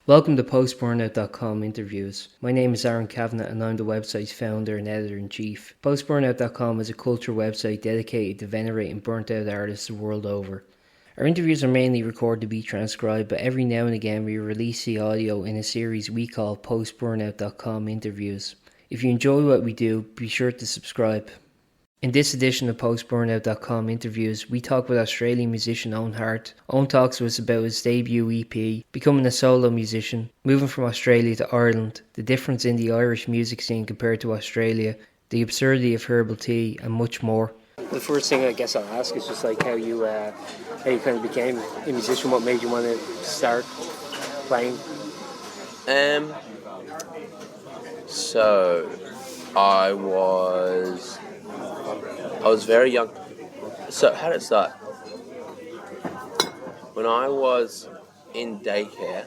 Welcome to Post-Burnout.com interviews. My name is Aaron Kavanagh and I'm the website's founder and editor-in-chief. Post-Burnout.com is a culture website dedicated to venerating burnt-out artists the world over. Our interviews are mainly recorded to be transcribed, but every now and again we release the audio in a series we call Post-Burnout.com interviews. If you enjoy what we do, be sure to subscribe. In this edition of Post-Burnout.com interviews, we talk with Australian musician Euan Hart. Euan talks to us about his debut EP, becoming a solo musician, moving from Australia to Ireland, the difference in the Irish music scene compared to Australia, the absurdity of herbal tea, and much more. The first thing I guess I'll ask is just like how you kind of became a musician. What made you want to start playing? So I was very young. So how did it start? When I was in daycare,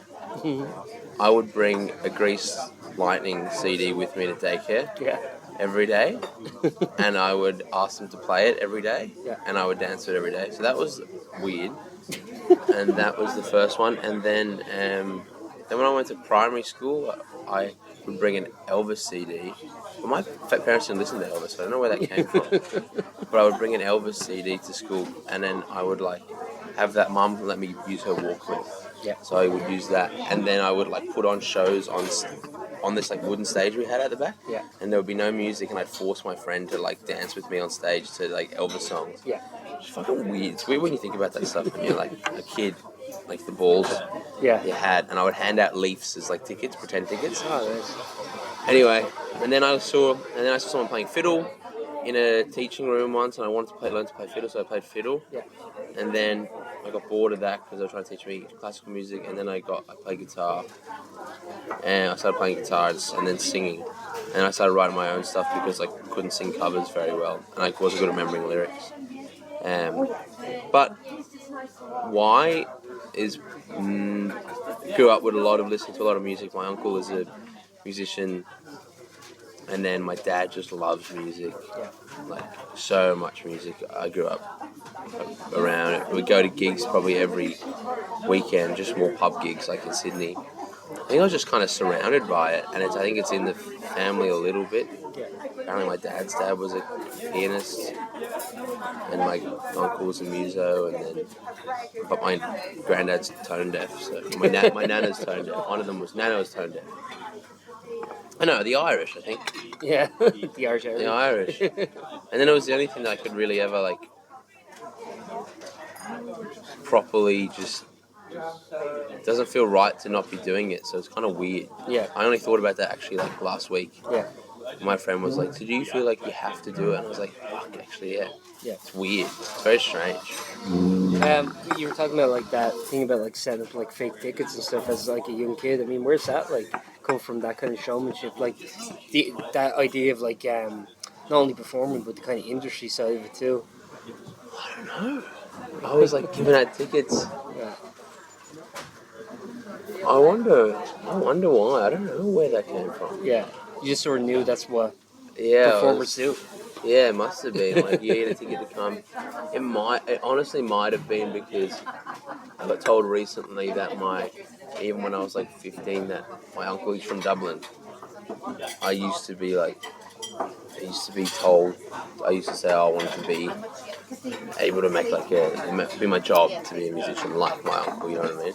I would bring a Grease Lightning CD with me to daycare every day, and I would ask them to play it every day, and I would dance to it every day. So that was weird, and that was the first one. And then when I went to primary school, I would bring an Elvis CD. Well, my parents didn't listen to Elvis, so I don't know where that came from. But I would bring an Elvis CD to school, and then I would have that mum let me use her Walkman. Yeah. So I would use that, and then I would put on shows on this wooden stage we had at the back. Yeah. And there would be no music, and I'd force my friend to dance with me on stage to Elvis songs. Yeah. It's fucking weird. It's weird when you think about that stuff when you're a kid. The balls you had, and I would hand out Leafs as tickets, pretend tickets. Oh, nice. Anyway, and then I saw someone playing fiddle in a teaching room once, and I wanted to learn to play fiddle, so I played fiddle. Yeah. And then I got bored of that because they were trying to teach me classical music, and then I played guitar, and I started playing guitar and then singing, and I started writing my own stuff because I couldn't sing covers very well, and I wasn't good at remembering lyrics. But why is grew up with listening to a lot of music. My uncle is a musician, and then my dad just loves music, so much music. I grew up around it. We'd go to gigs probably every weekend, just more pub gigs in Sydney. I think I was just kind of surrounded by it, and I think it's in the family a little bit. Apparently my dad's dad was a pianist, and my uncle was a muso, but my granddad's tone deaf, so my nana's tone deaf. One of them was Nana was tone deaf. I know, the Irish, I think. Yeah, the Irish. The Irish. And then it was the only thing that I could really ever properly just. It doesn't feel right to not be doing it, so it's kind of weird. Yeah. I only thought about that actually last week. Yeah. My friend was like, "So do you feel like you have to do it?" And I was like, "Fuck, actually, yeah." Yeah. It's weird. It's very strange. You were talking about that thing about setting up fake tickets and stuff as a young kid. I mean, where's that come from? That kind of showmanship, that idea of not only performing but the kind of industry side of it too. I don't know. I was giving out tickets. Yeah. I wonder why. I don't know where that came from. Yeah. You just sort of knew that's what performers do. Yeah, it must have been. You get a ticket to come. It honestly might have been because I got told recently that even when I was 15, that my uncle is from Dublin. I used to say I wanted to be able to make be my job to be a musician like my uncle, you know what I mean?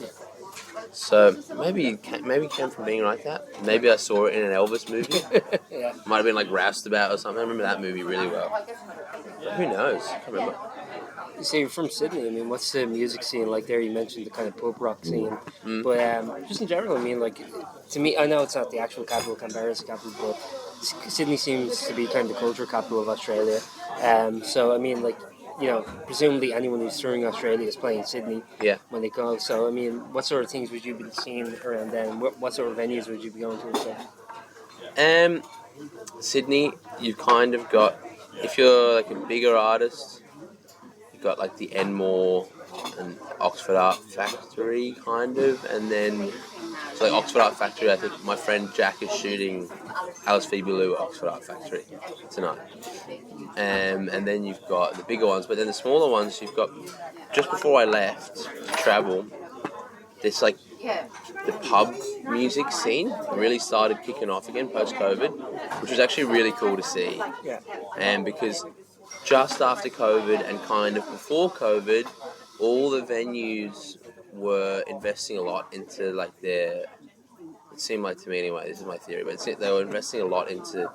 So maybe it came from being like that. Maybe I saw it in an Elvis movie. Yeah. Might have been Roustabout or something. I remember that movie really well. But who knows? I can't remember. You say you're from Sydney. I mean, what's the music scene like there? You mentioned the kind of pub rock scene. But just in general, I mean, to me, I know it's not the actual capital, Canberra's the capital, but Sydney seems to be kind of the culture capital of Australia. So, I mean, presumably anyone who's touring Australia is playing Sydney when they go. So, I mean, what sort of things would you be seeing around then? What sort of venues would you be going to and stuff? Sydney, you've kind of got, if you're a bigger artist, you've got the Enmore and Oxford Art Factory kind of, and then Oxford Art Factory, I think my friend Jack is shooting Alice Phoebe Lou at Oxford Art Factory tonight. And then you've got the bigger ones, but then the smaller ones you've got, just before I left to travel, this the pub music scene really started kicking off again post-COVID, which was actually really cool to see. Yeah. And because just after COVID and kind of before COVID, all the venues were investing a lot into like their. It seemed like to me anyway. This is my theory, but they were investing a lot into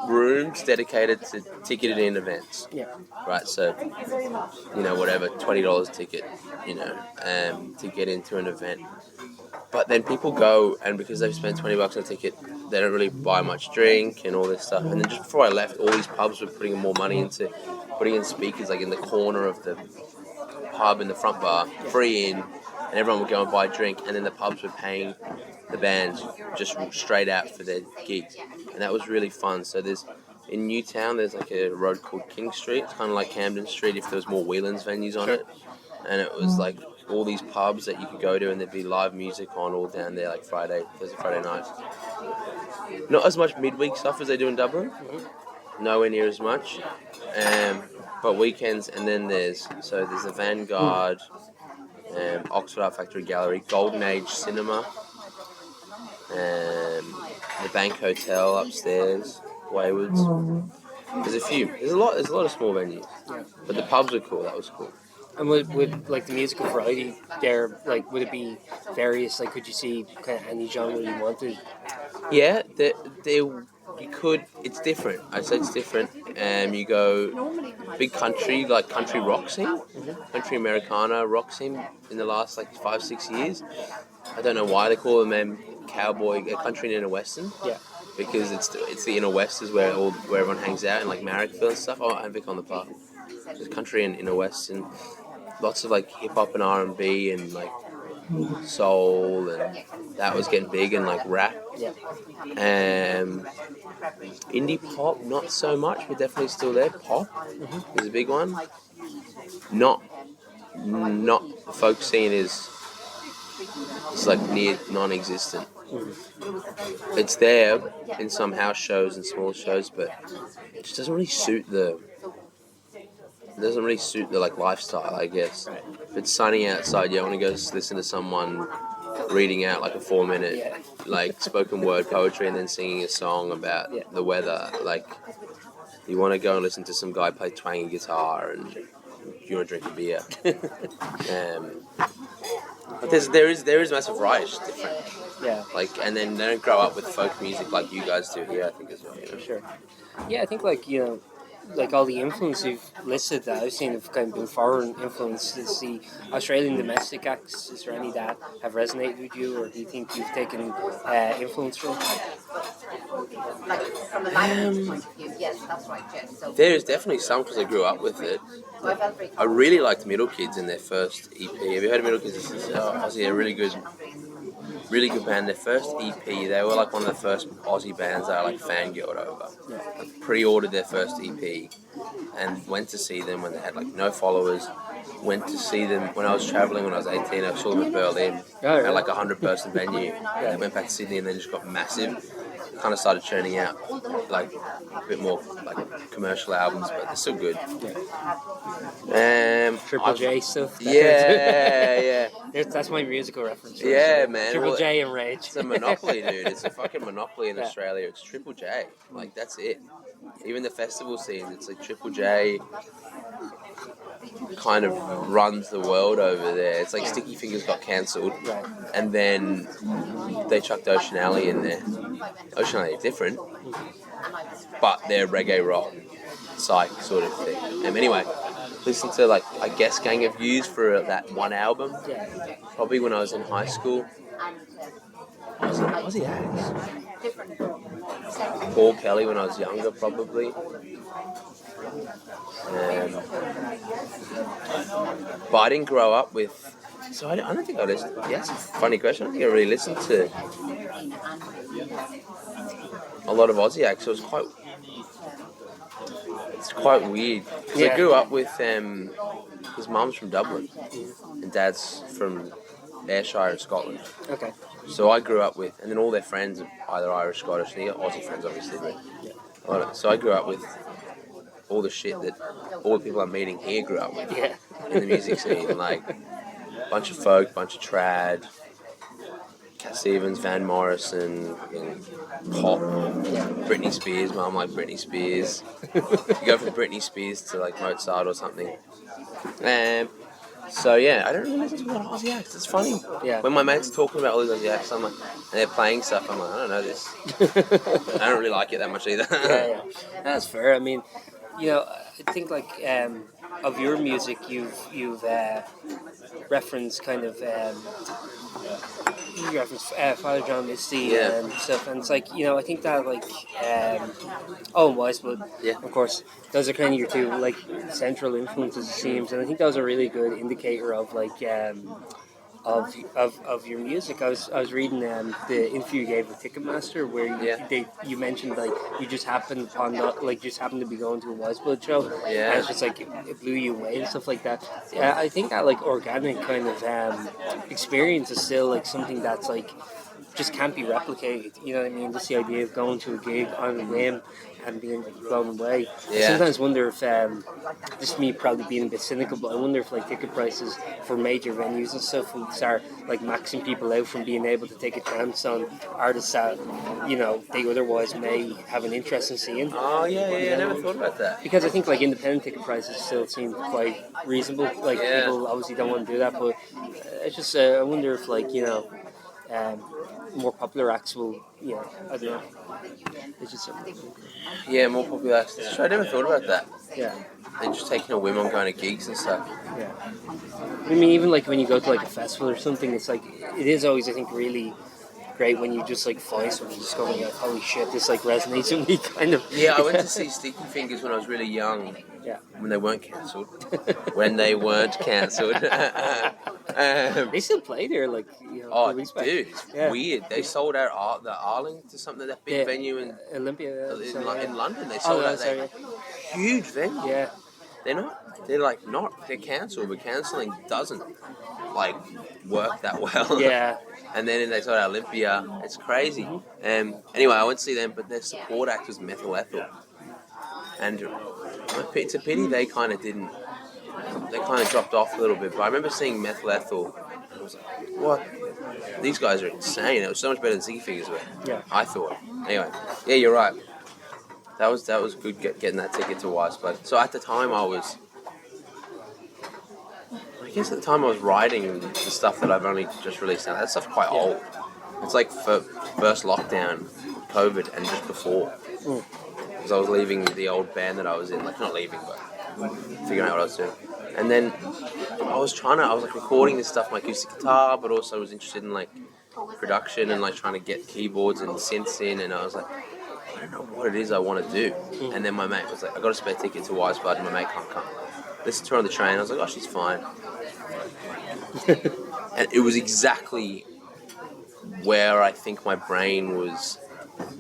rooms dedicated to ticketed in events. Yeah. Right. So, whatever, $20 a ticket, to get into an event. But then people go, and because they've spent $20 on a ticket, they don't really buy much drink and all this stuff. And then just before I left, all these pubs were putting more money into putting in speakers like in the corner of the pub in the front bar, free in, and everyone would go and buy a drink, and then the pubs were paying the bands just straight out for their gigs. And that was really fun. So in Newtown, there's like a road called King Street. It's kind of like Camden Street if there was more Whelan's venues on it. And it was like all these pubs that you could go to, and there'd be live music on all down there, like Friday nights. Not as much midweek stuff as they do in Dublin. Nowhere near as much. But weekends, and then there's the Vanguard, Oxford Art Factory Gallery, Golden Age Cinema, the Bank Hotel upstairs, Waywards. There's a few. There's a lot of small venues. But the pubs are cool. That was cool. And would like the musical variety there, like would it be various? Like could you see kind of any genre you wanted? Yeah, you could. It's different. I'd say it's different. You go big country, like country rock scene, country Americana rock scene in the last like 5-6 years. I don't know why they call them cowboy country and inner western. Yeah. Because it's the inner west is where everyone hangs out in like Marrickville and stuff. Oh, and Vic on the Park. There's country and inner western. Lots of like hip hop and R&B and like soul, and that was getting big, and like rap. Yeah. Indie pop, not so much, but definitely still there. Pop is a big one. Not the folk scene is like near non-existent. It's there in some house shows and small shows, but it just doesn't really suit the like lifestyle, I guess. If it's sunny outside, you don't want to go listen to someone reading out like a 4-minute like spoken word poetry and then singing a song about the weather. Like you want to go and listen to some guy play twangy guitar and you want to drink a beer. But there is massive variety. It's just different. Yeah. Like, and then they don't grow up with folk music like you guys do here, I think, as well. Sure. Yeah, I think like all the influence you've listed that I've seen have kind of been foreign influences. The Australian domestic acts, is there any that have resonated with you, or do you think you've taken influence from? Like from a language point of view, yes, that's right, Jess. So there is definitely some because I grew up with it. I really liked Middle Kids in their first EP. Have you heard of Middle Kids? This is Aussie, a really good band. Their first EP, they were like one of the first Aussie bands that I like fangirled over. I pre-ordered their first EP and went to see them when they had like no followers. Went to see them when I was travelling when I was 18. I saw them in Berlin at like 100-person venue. I went back to Sydney and then just got massive. Kind of started churning out like a bit more like commercial albums, but they're still good. Triple J stuff. Yeah. That's my musical reference. Yeah, man. Triple J and Rage. It's a monopoly, dude. It's a fucking monopoly in Australia. It's Triple J. Like that's it. Even the festival scene, it's like Triple J kind of runs the world over there. It's like Sticky Fingers got cancelled, and then they chucked Ocean Alley in there. Ocean Alley is different, but they're reggae rock, psych sort of thing. Anyway, listen to like I guess Gang of Youths for that one album. Probably when I was in high school. Aussie acts. Paul Kelly when I was younger, probably. But I didn't grow up with. So I don't think I listened. Yeah, that's a funny question. I don't think I really listened to a lot of Aussie acts. So it's quite weird. Because I grew up with his mum's from Dublin and dad's from Ayrshire in Scotland. Okay. So I grew up with, and then all their friends are either Irish, Scottish, and they got Aussie friends obviously. But so I grew up with all the shit that all the people I'm meeting here grew up with in the music scene, like bunch of folk, bunch of trad, Stevens, Van Morrison, pop, Britney Spears. Mum like Britney Spears. You go from Britney Spears to like Mozart or something. So yeah, I don't really listen to a lot of Aussie acts. It's funny. Yeah. When my mates are talking about all these Aussie acts, I'm like, and they're playing stuff, I'm like, I don't know this. I don't really like it that much either. Yeah. That's fair. I mean, I think like of your music, you've referenced kind of you referenced Father John Misty and stuff, and it's like I think that like and Wiseblood, of course, those are kind of your two like central influences it seems, and I think those are a really good indicator of like of your music. I was reading the interview you gave with Ticketmaster where you mentioned like you just happened to be going to a Wiseblood show, and it's just like it blew you away and stuff like that. I think that like organic kind of experience is still like something that's like just can't be replicated. You know what I mean? Just the idea of going to a gig on a whim and being like blown away. I sometimes wonder if, just me probably being a bit cynical, but I wonder if like ticket prices for major venues and stuff will start like maxing people out from being able to take a chance on artists that they otherwise may have an interest in seeing. Oh yeah, I never thought about that. Because I think like independent ticket prices still seem quite reasonable. Like people obviously don't want to do that, but it's just I wonder if like more popular acts will, I don't know. It's just more popular acts. I never thought about that. Yeah. They're just taking a whim on going to gigs and stuff. Yeah. I mean, even like when you go to like a festival or something, it's like it is always, I think, really great when you just like find something, discover like, holy shit, this like resonates with me, kind of. Yeah, I went to see Sticky Fingers when I was really young. Yeah. When they weren't cancelled. They still play there, like, dude, it's weird. They sold out the Arlington, something, that big venue in Olympia in London. They sold out that huge venue. Yeah. They're cancelled, but cancelling doesn't like work that well. Yeah. And then they sold out Olympia. It's crazy. Anyway, I went to see them, but their support act was Methyl Ethyl. And it's a pity they kind of dropped off a little bit. But I remember seeing Methyl Ethyl, and I was like, what? These guys are insane. It was so much better than Sticky Fingers were. Yeah. I thought. Anyway, yeah, you're right. That was good getting that ticket to Wiseblood. So at the time I guess at the time I was writing the stuff that I've only just released now. That stuff's quite old. It's like for first lockdown, COVID, and just before. Because I was leaving the old band that I was in, like not leaving, but figuring out what I was doing. And then I was recording this stuff on my acoustic guitar, but also was interested in like production and like trying to get keyboards and synths in, and I was like, I don't know what it is I want to do. And then my mate was like, I got a spare ticket to Wiseblood and my mate can't come. Listened to her on the train, I was like, oh, she's fine. And it was exactly where I think my brain was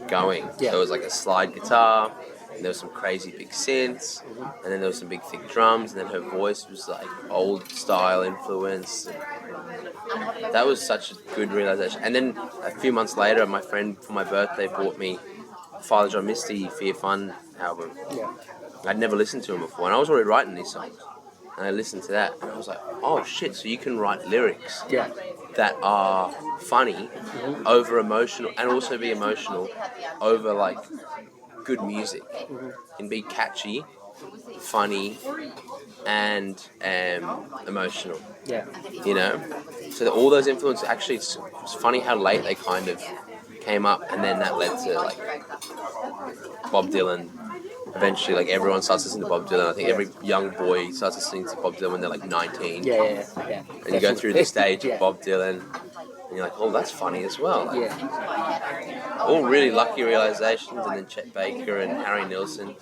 going. Yeah. There was like a slide guitar, and there was some crazy big synths, and then there was some big thick drums, and then her voice was like old style influence. That was such a good realization. And then a few months later, my friend for my birthday bought me Father John Misty Fear Fun album. Yeah. I'd never listened to him before, and I was already writing these songs. And I listened to that, and I was like, oh shit, so you can write lyrics that are funny over emotional, and also be emotional over like good music. And be catchy, funny, and emotional. Yeah. So all those influences, actually, it's funny how late they kind of came up, and then that led to like Bob Dylan. Eventually, like everyone starts listening to Bob Dylan. I think every young boy starts listening to Bob Dylan when they're like 19. Yeah. And you go through the stage of Bob Dylan, and you're like, oh, that's funny as well. Like, all really lucky realizations, and then Chet Baker and Harry Nilsson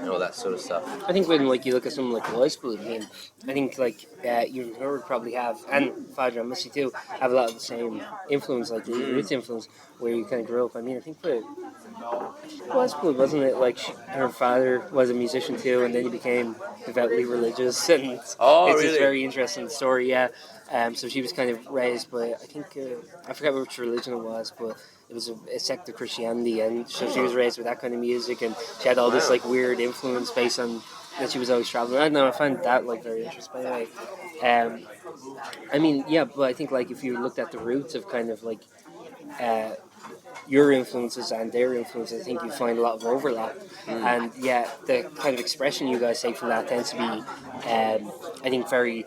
and all that sort of stuff. I think when like you look at someone like Wiseblood, I think like you would probably have, and Father John Misty too, have a lot of the same influence, like the roots influence where you kind of grew up. I mean, I think that Wiseblood, wasn't it like her father was a musician too, and then he became devoutly religious, and it's a very interesting story. Yeah. So she was kind of raised by, I think, I forget which religion it was, but it was a sect of Christianity, and so she was raised with that kind of music, and she had all this like weird influence based on that she was always traveling. I don't know, I find that like very interesting. Anyway, I mean, yeah, but I think like if you looked at the roots of kind of like your influences and their influences, I think you find a lot of overlap. And yeah, the kind of expression you guys take from that tends to be, I think, very.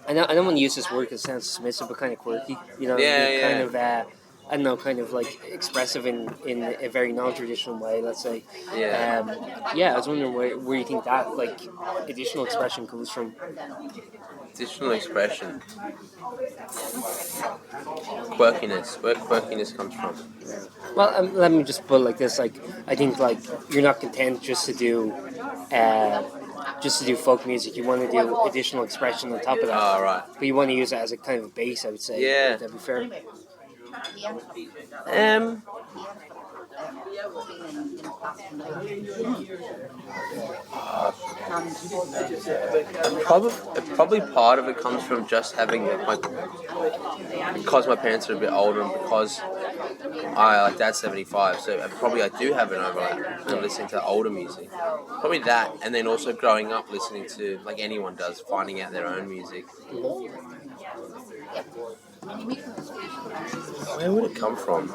I don't want to use this word because it sounds dismissive, but kind of quirky. You know, kind of. I don't know, kind of like expressive in a very non-traditional way, let's say. Yeah, I was wondering where you think that like additional expression comes from. Additional expression. Quirkiness. Where quirkiness comes from. Well, let me just put it like this: like I think like you're not content just to do folk music. You want to do additional expression on top of that. Oh, right. But you want to use it as a kind of a base, I would say. Yeah. Would that be fair? Probably part of it comes from just having because my parents are a bit older and because Dad's 75, so I do have an overlap in listening to older music. Probably that, and then also growing up listening to, like anyone does, finding out their own music. Where would it come from?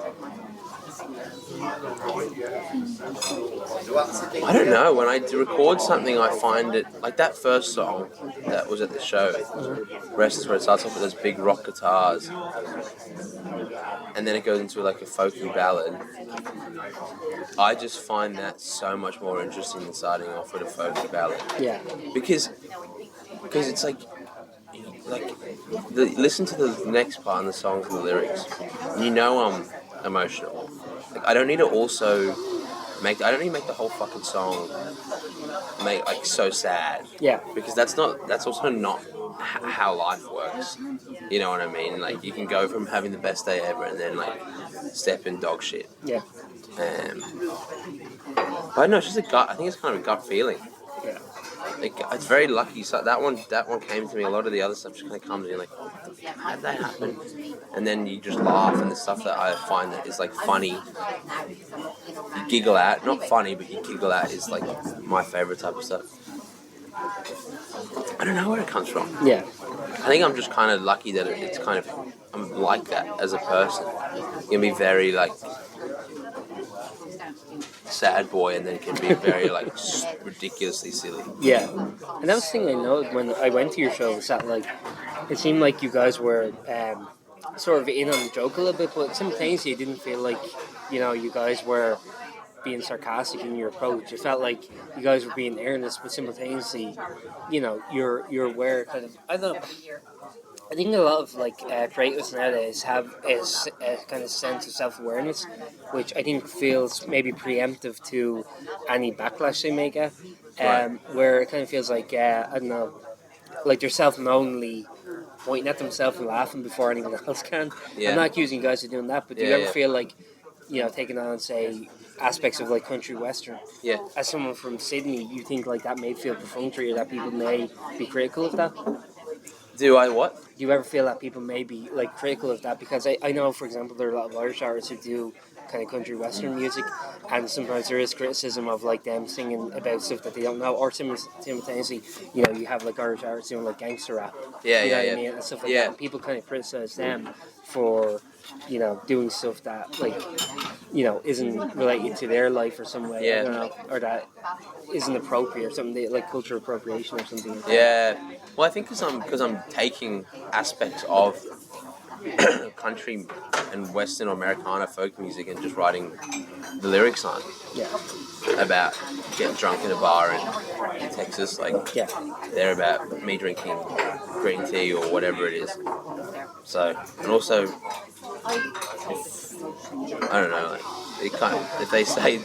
I don't know. When I record something, I find it like that first song that was at the show. Rest is where it starts off with those big rock guitars, and then it goes into like a folky ballad. I just find that so much more interesting than starting off with a folky ballad. Yeah. Because it's like listen to the next part in the song from the lyrics. You know I'm emotional. Like I don't need to make the whole fucking song like so sad. Yeah. Because that's also not how life works. You know what I mean? Like you can go from having the best day ever and then like step in dog shit. Yeah. But no, it's just a gut. I think it's kind of a gut feeling. Yeah. Like it's very lucky. So that one came to me. A lot of the other stuff just kind of comes in like, how did that happen? And then you just laugh, and the stuff that I find that is like funny, you giggle out. Not funny, but you giggle out is like my favorite type of stuff. I don't know where it comes from. Yeah. I think I'm just kind of lucky that it's kind of I'm like that as a person. You can be very like sad boy and then can be very like ridiculously silly. Yeah, and that was the thing I noticed when I went to your show was that like it seemed like you guys were sort of in on the joke a little bit, but simultaneously it didn't feel like you guys were being sarcastic in your approach. It felt like you guys were being earnest, but simultaneously, you're aware kind of. I don't know. I think a lot of like creatives nowadays have a kind of sense of self-awareness, which I think feels maybe preemptive to any backlash they may get. Where it kind of feels like I don't know, like they're self-knowingly pointing at themselves and laughing before anyone else can. Yeah. I'm not accusing you guys of doing that, but do you ever feel like taking on say aspects of like country western? Yeah. As someone from Sydney, you think like that may feel perfunctory or that people may be critical of that? Do I what? Do you ever feel that people may be like critical of that? Because I know, for example, there are a lot of Irish artists who do kind of country western music, and sometimes there is criticism of like them singing about stuff that they don't know, or simultaneously, you have like Irish artists doing like gangster rap, what I mean, and stuff like that. And people kind of criticize them for doing stuff that like isn't related to their life or some way, or that isn't appropriate or something like cultural appropriation or something like that. Yeah. Well, I think because I'm taking aspects of country and Western or Americana folk music and just writing the lyrics on. Yeah. About getting drunk in a bar in Texas, like they're about me drinking green tea or whatever it is. So, and also, I don't know, like, if they say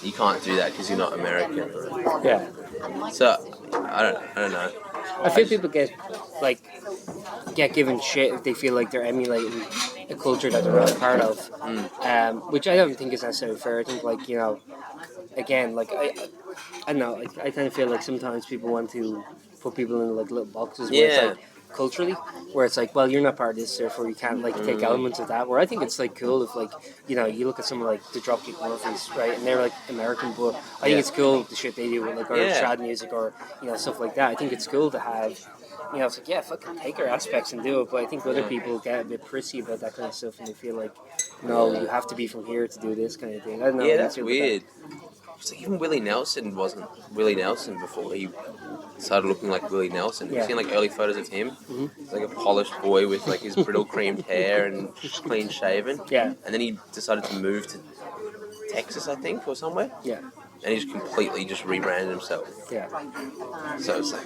you can't do that because you're not American. Yeah. So, I don't know. I feel people get given shit if they feel like they're emulating a culture that they're not a part of, which I don't think is necessarily fair. I think again, like I don't know, I kind of feel like sometimes people want to put people in like little boxes where it's like culturally, where it's like, well, you're not part of this, therefore you can't like take elements of that. Where I think it's like cool if like, you know, you look at someone like the Dropkick Murphys, right, and they're like American, but I think it's cool the shit they do with like or trad music or, you know, stuff like that. I think it's cool to have, you know, it's like, yeah, fucking take our aspects and do it, but I think other people get a bit prissy about that kind of stuff and they feel like, no, you have to be from here to do this kind of thing. I don't know. Yeah, that's weird. It's like even Willie Nelson wasn't Willie Nelson before he started looking like Willie Nelson. You've seen like early photos of him. He's like a polished boy with like his brittle creamed hair and clean shaven. Yeah. And then he decided to move to Texas, I think, or somewhere. Yeah. And he just completely just rebranded himself. Yeah. So it's like,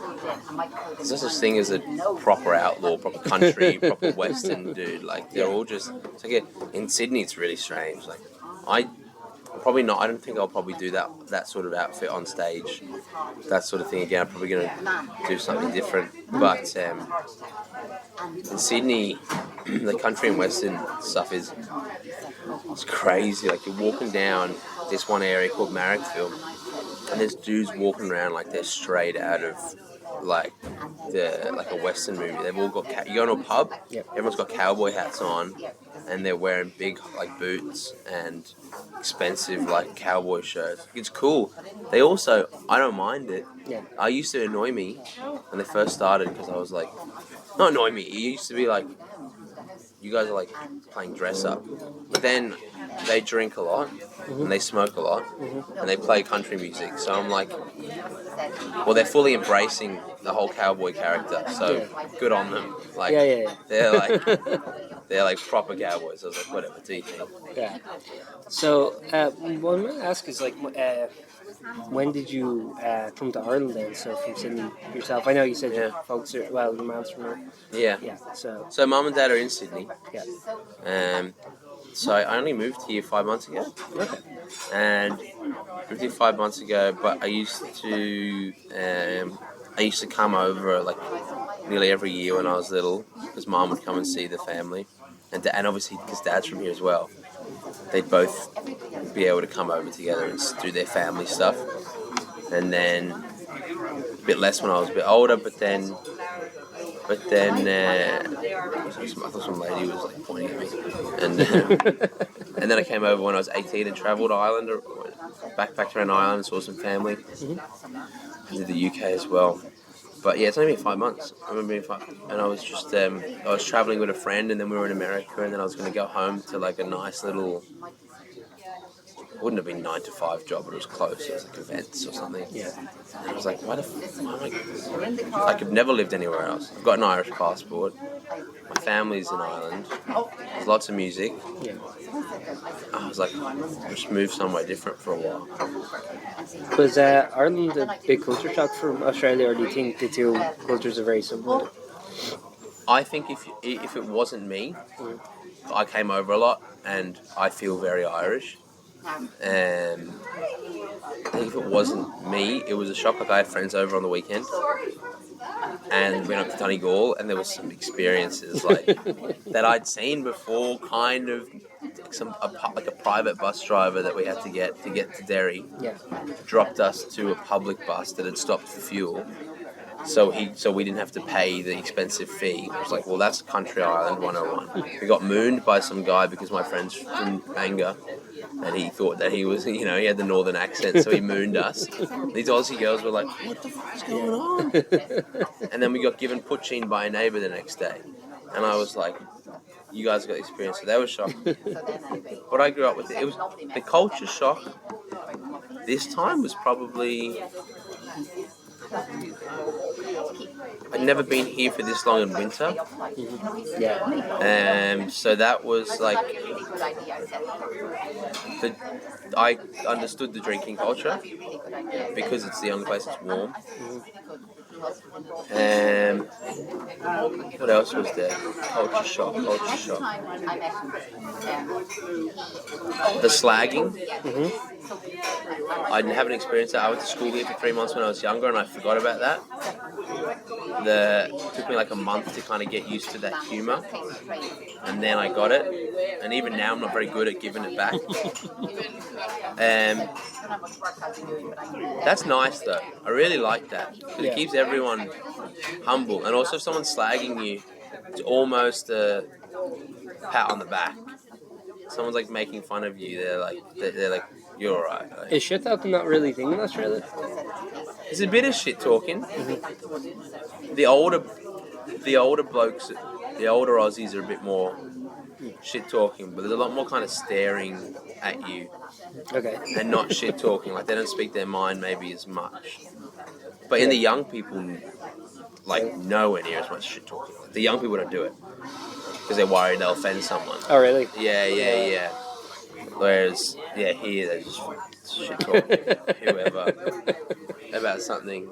there's no such thing as a proper outlaw, proper country, proper western dude. Like they're all just. It's like in Sydney, it's really strange. Like probably not. I don't think I'll probably do that sort of outfit on stage. That sort of thing again. I'm probably going to do something different. But in Sydney, the country and western stuff it's crazy. Like you're walking down this one area called Marrickville, and there's dudes walking around like they're straight out of like a western movie. They've all got you go to a pub, everyone's got cowboy hats on, and they're wearing big like boots and expensive like cowboy shirts. It's cool. They also, I don't mind it. I used to annoy me when they first started because I was like, not annoy me. It used to be like, you guys are like playing dress up, but then they drink a lot and they smoke a lot and they play country music. So I'm like, well, they're fully embracing the whole cowboy character. So good on them. Like they're like proper cowboys. I was like, whatever. Do you think? Yeah. So what I'm going to ask is like, when did you come to Ireland then? So from Sydney yourself, I know you said your folks are, well, your mom's from here. Yeah. Yeah. So mum and dad are in Sydney. Yeah. So I only moved here 5 months ago. Okay. And moved here 5 months ago, but I used to come over like nearly every year when I was little because mum would come and see the family, and obviously because dad's from here as well. They'd both be able to come over together and do their family stuff. And then a bit less when I was a bit older, but then I thought some lady was like pointing at me. And then I came over when I was 18 and travelled Ireland, or backpacked around Ireland and saw some family. Did the UK as well. But yeah, it's only been 5 months. I remember being 5, and I was just I was travelling with a friend, and then we were in America, and then I was going to go home to like a nice little. It wouldn't have been 9 to 5 job, but it was close. It was like events or something. Yeah. And I was like, why am I? I've never lived anywhere else. I've got an Irish passport. My family's in Ireland. There's lots of music. Yeah. I was like, just move somewhere different for a while. Was Ireland a big culture shock from Australia, or do you think the two cultures are very similar? I think if it wasn't me, I came over a lot, and I feel very Irish. And I think if it wasn't me, it was a shock. Like I had friends over on the weekend, and we went up to Donegal, and there was some experiences like that I'd seen before. Kind of like a private bus driver that we had to get to Derry. Dropped us to a public bus that had stopped for fuel. So we didn't have to pay the expensive fee. I was like, well, that's Country Island 101. We got mooned by some guy because my friend's from Bangor, and he thought that he was, he had the northern accent, so he mooned us. These Aussie girls were like, what the fuck is going on? And then we got given poutine by a neighbour the next day. And I was like, you guys got experience. So they were shocked. But I grew up with it. It was the culture shock this time was probably... I'd never been here for this long in winter. So that was like I understood the drinking culture because it's the only place that's warm. What else was there? Culture shock. The slagging. I haven't experienced that. I went to school here for 3 months when I was younger, and I forgot about that. It took me like a month to kind of get used to that humour, and then I got it. And even now, I'm not very good at giving it back. That's nice though. I really like that. It keeps everyone humble. And also if someone's slagging you, it's almost a pat on the back. Someone's like making fun of you, they're like, you're alright. Like, Is shit talking not really a thing in Australia? it's a bit of shit talking. The older blokes, the older Aussies are a bit more shit talking, but there's a lot more kind of staring at you. Okay. And not shit talking. Like they don't speak their mind maybe as much. But in the young people, like nowhere near as much shit talking. Like, the young people don't do it because they're worried they'll offend someone. Oh really? Yeah. Whereas here they just shit talk whoever about something.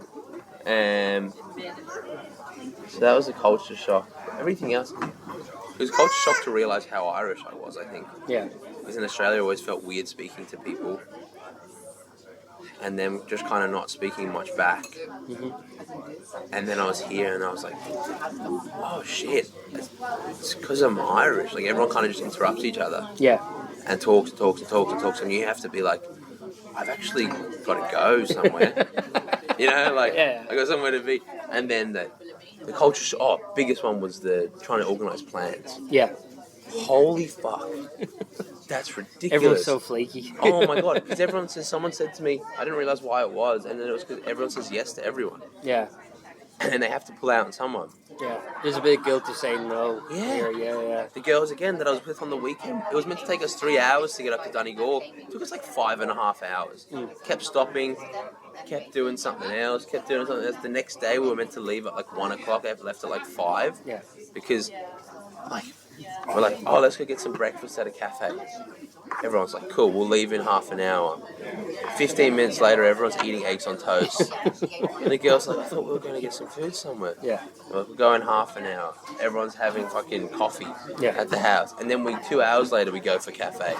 So that was a culture shock. Everything else, it was a culture shock to realise how Irish I was, I think. Yeah. Because in Australia I always felt weird speaking to people and then just kind of not speaking much back. And then I was here and I was like, oh shit, it's because I'm Irish. Like everyone kind of just interrupts each other. Yeah. And talks and you have to be like, I've actually got to go somewhere. You know, like I got somewhere to be. And then the culture biggest one was the trying to organise plans. Yeah. Holy fuck. That's ridiculous. Everyone's so flaky. Oh my god, because someone said to me, I didn't realise why it was, and then it was because everyone says yes to everyone. Yeah. And they have to pull out on someone. Yeah. There's a bit of guilt to say no. Yeah. Yeah. The girls, again, that I was with on the weekend, it was meant to take us 3 hours to get up to Donegal. It took us like 5.5 hours. Kept stopping, kept doing something else. The next day we were meant to leave at like 1 o'clock. I left at like 5. Yeah. Because, like, we're like, oh, let's go get some breakfast at a cafe. Everyone's like, cool, we'll leave in half an hour. 15 minutes later, everyone's eating eggs on toast. And the girl's like, I thought we were going to get some food somewhere. Yeah. We're going half an hour. Everyone's having fucking coffee at the house. And then 2 hours later, we go for cafe.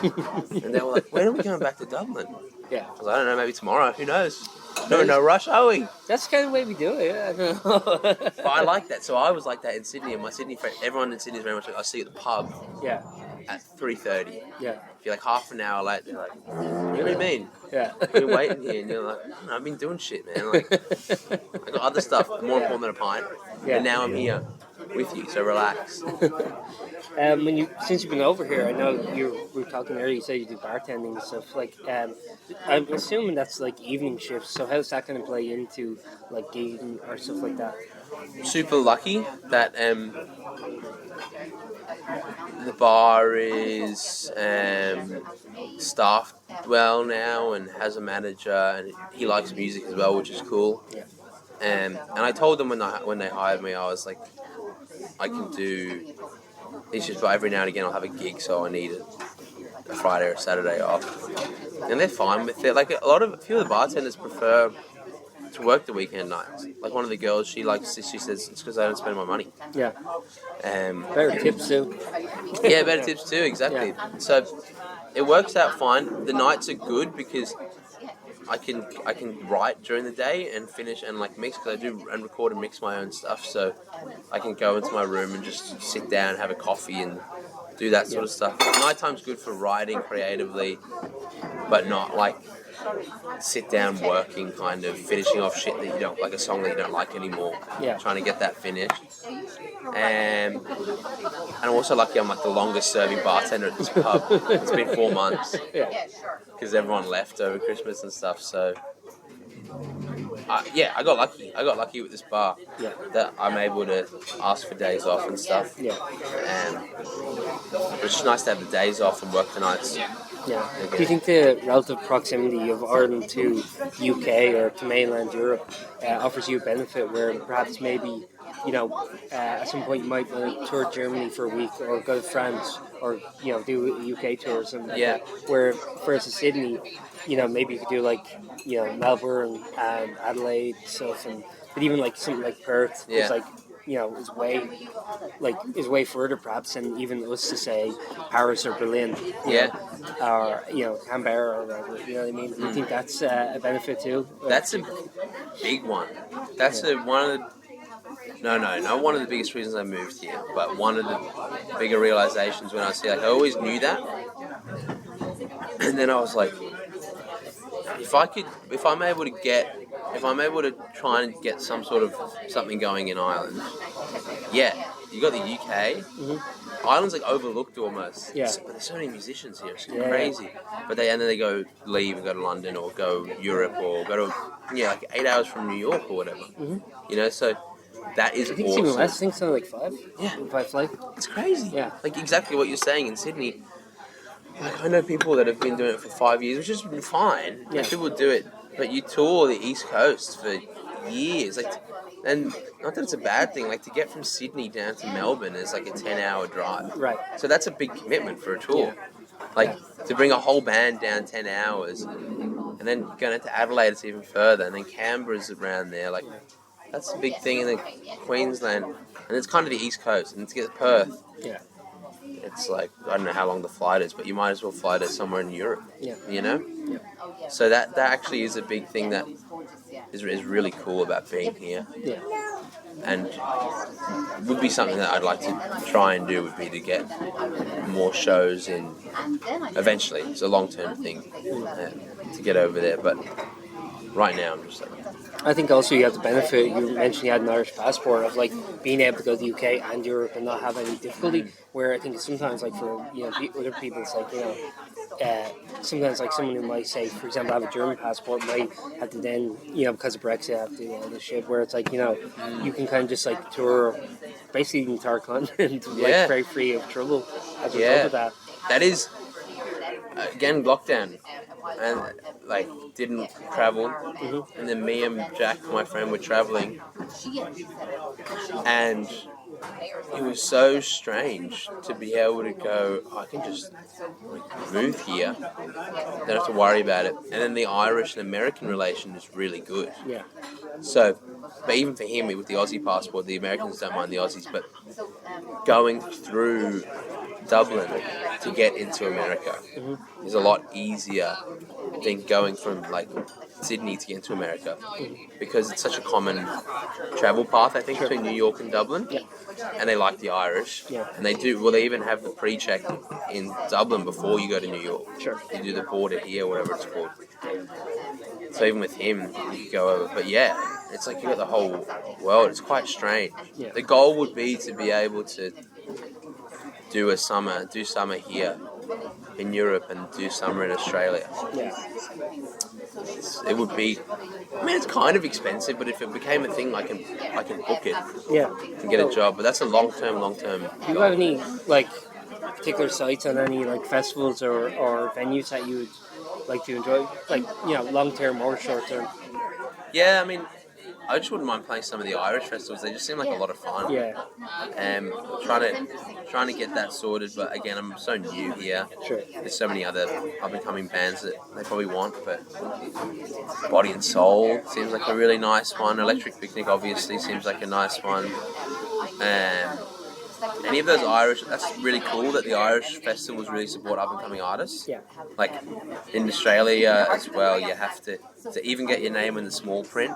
And they were like, when are we going back to Dublin? Yeah. I was like, I don't know, maybe tomorrow. Who knows? No rush, are we? That's the kind of way we do it. Yeah. But I like that. So I was like that in Sydney. And my Sydney friend, everyone in Sydney is very much like, I see you at the pub. Yeah. At 3:30. Yeah. If you're like half an hour late, they're like, what do you mean? Yeah. You're waiting here, and you're like, I've been doing shit, man. Like, I got other stuff more important than a pint. Yeah. And now I'm here with you, so relax. Since you've been over here, I know we were talking earlier. You said you do bartending and stuff. Like, I'm assuming that's like evening shifts. So how does that kind of play into like gigging or stuff like that? Super lucky that the bar is staffed well now and has a manager, and he likes music as well, which is cool. Yeah. And I told them when they hired me, I was like, I can do these shifts, but every now and again I'll have a gig, so I need a Friday or Saturday off. And they're fine with it. Like a few of the bartenders prefer to work the weekend nights. Like one of the girls, she says it's because I don't spend my money. Yeah. Better tips too. Yeah, better tips too. Exactly. Yeah. So it works out fine. The nights are good because I can write during the day and finish and like mix, because I do and record and mix my own stuff. So I can go into my room and just sit down, have a coffee, and do that sort of stuff. Nighttime's good for writing creatively, but not like sit down working, kind of finishing off shit that you don't like, a song that you don't like anymore. Yeah. Trying to get that finished. And I'm also lucky I'm like the longest serving bartender at this pub. It's been 4 months. Yeah. Because everyone left over Christmas and stuff. So I got lucky. I got lucky with this bar. Yeah. That I'm able to ask for days off and stuff. Yeah. And it's just nice to have the days off and work the nights. Yeah. Do you think the relative proximity of Ireland to UK or to mainland Europe offers you a benefit where perhaps maybe, at some point you might want to tour Germany for a week or go to France or, do UK tours and where, for instance, Sydney, maybe you could do like, Melbourne and Adelaide stuff, but even like something like Perth is like, is way further perhaps than even us to say Paris or Berlin, or Canberra or whatever. You know what I mean? Do you think that's a benefit too? That's a big one. That's one of the not one of the biggest reasons I moved here, but one of the bigger realizations when I see, like, I always knew that, and then I was like, if I'm able to get if I'm able to try and get some sort of something going in Ireland, yeah, you got the UK. Ireland's like overlooked almost. Yeah. But there's so many musicians here. It's crazy. But then they leave and go to London or go Europe or go to like 8 hours from New York or whatever. You know, so that is I think awesome. it's even less. I think something like 5. Yeah. 5 flight. It's crazy. Yeah. Like exactly what you're saying in Sydney. Like I know people that have been doing it for 5 years, which is fine. Yeah. Like, people do it, but you tour the East Coast for years. Like, and not that it's a bad thing. Like to get from Sydney down to Melbourne is like a 10-hour drive. Right. So that's a big commitment for a tour. Like to bring a whole band down 10 hours, and then going to Adelaide, it's even further, and then Canberra's around there. Like that's a big thing in the Queensland, and it's kind of the East Coast, and to get to Perth. Yeah. It's like, I don't know how long the flight is, but you might as well fly to somewhere in Europe, you know? Yeah. So that actually is a big thing that is really cool about being here. Yeah. And would be something that I'd like to try and do, would be to get more shows in eventually. It's a long-term thing to get over there, but right now I'm just like... I think also you have the benefit, you mentioned you had an Irish passport, of like being able to go to the UK and Europe and not have any difficulty, where I think sometimes like for other people it's like, sometimes like someone who might say, for example, have a German passport might have to then, because of Brexit, have to do all this shit, where it's like, you can kind of just like tour basically the entire continent like very free of trouble as a result of that. That is, again, lockdown. And like didn't travel, and then me and Jack, my friend, were traveling, and it was so strange to be able to go, I can just move here, don't have to worry about it. And then the Irish and American relation is really good. Yeah. So, but even for him with the Aussie passport, the Americans don't mind the Aussies, but going through Dublin to get into America is a lot easier than going from like Sydney to get into America, because it's such a common travel path, I think, between New York and Dublin. And they like the Irish, and they even have the pre-check in Dublin before you go to New York. You do the border here, whatever it's called. So even with him, you could go over. But yeah, it's like you got the whole world. It's quite strange. The goal would be to be able to do summer here in Europe and do summer in Australia. It would be, it's kind of expensive, but if it became a thing, I can book it and get a job. But that's a long-term Do you have any like particular sites on any like festivals or venues that you would like to enjoy, like long-term or short-term? Yeah, I mean, I just wouldn't mind playing some of the Irish festivals. They just seem like a lot of fun. Trying to get that sorted, but again, I'm so new here. There's so many other up-and-coming bands that they probably want, but Body and Soul seems like a really nice one. Electric Picnic obviously seems like a nice one. Any of those Irish, that's really cool that the Irish festivals really support up-and-coming artists. Like in Australia as well, you have to even get your name in the small print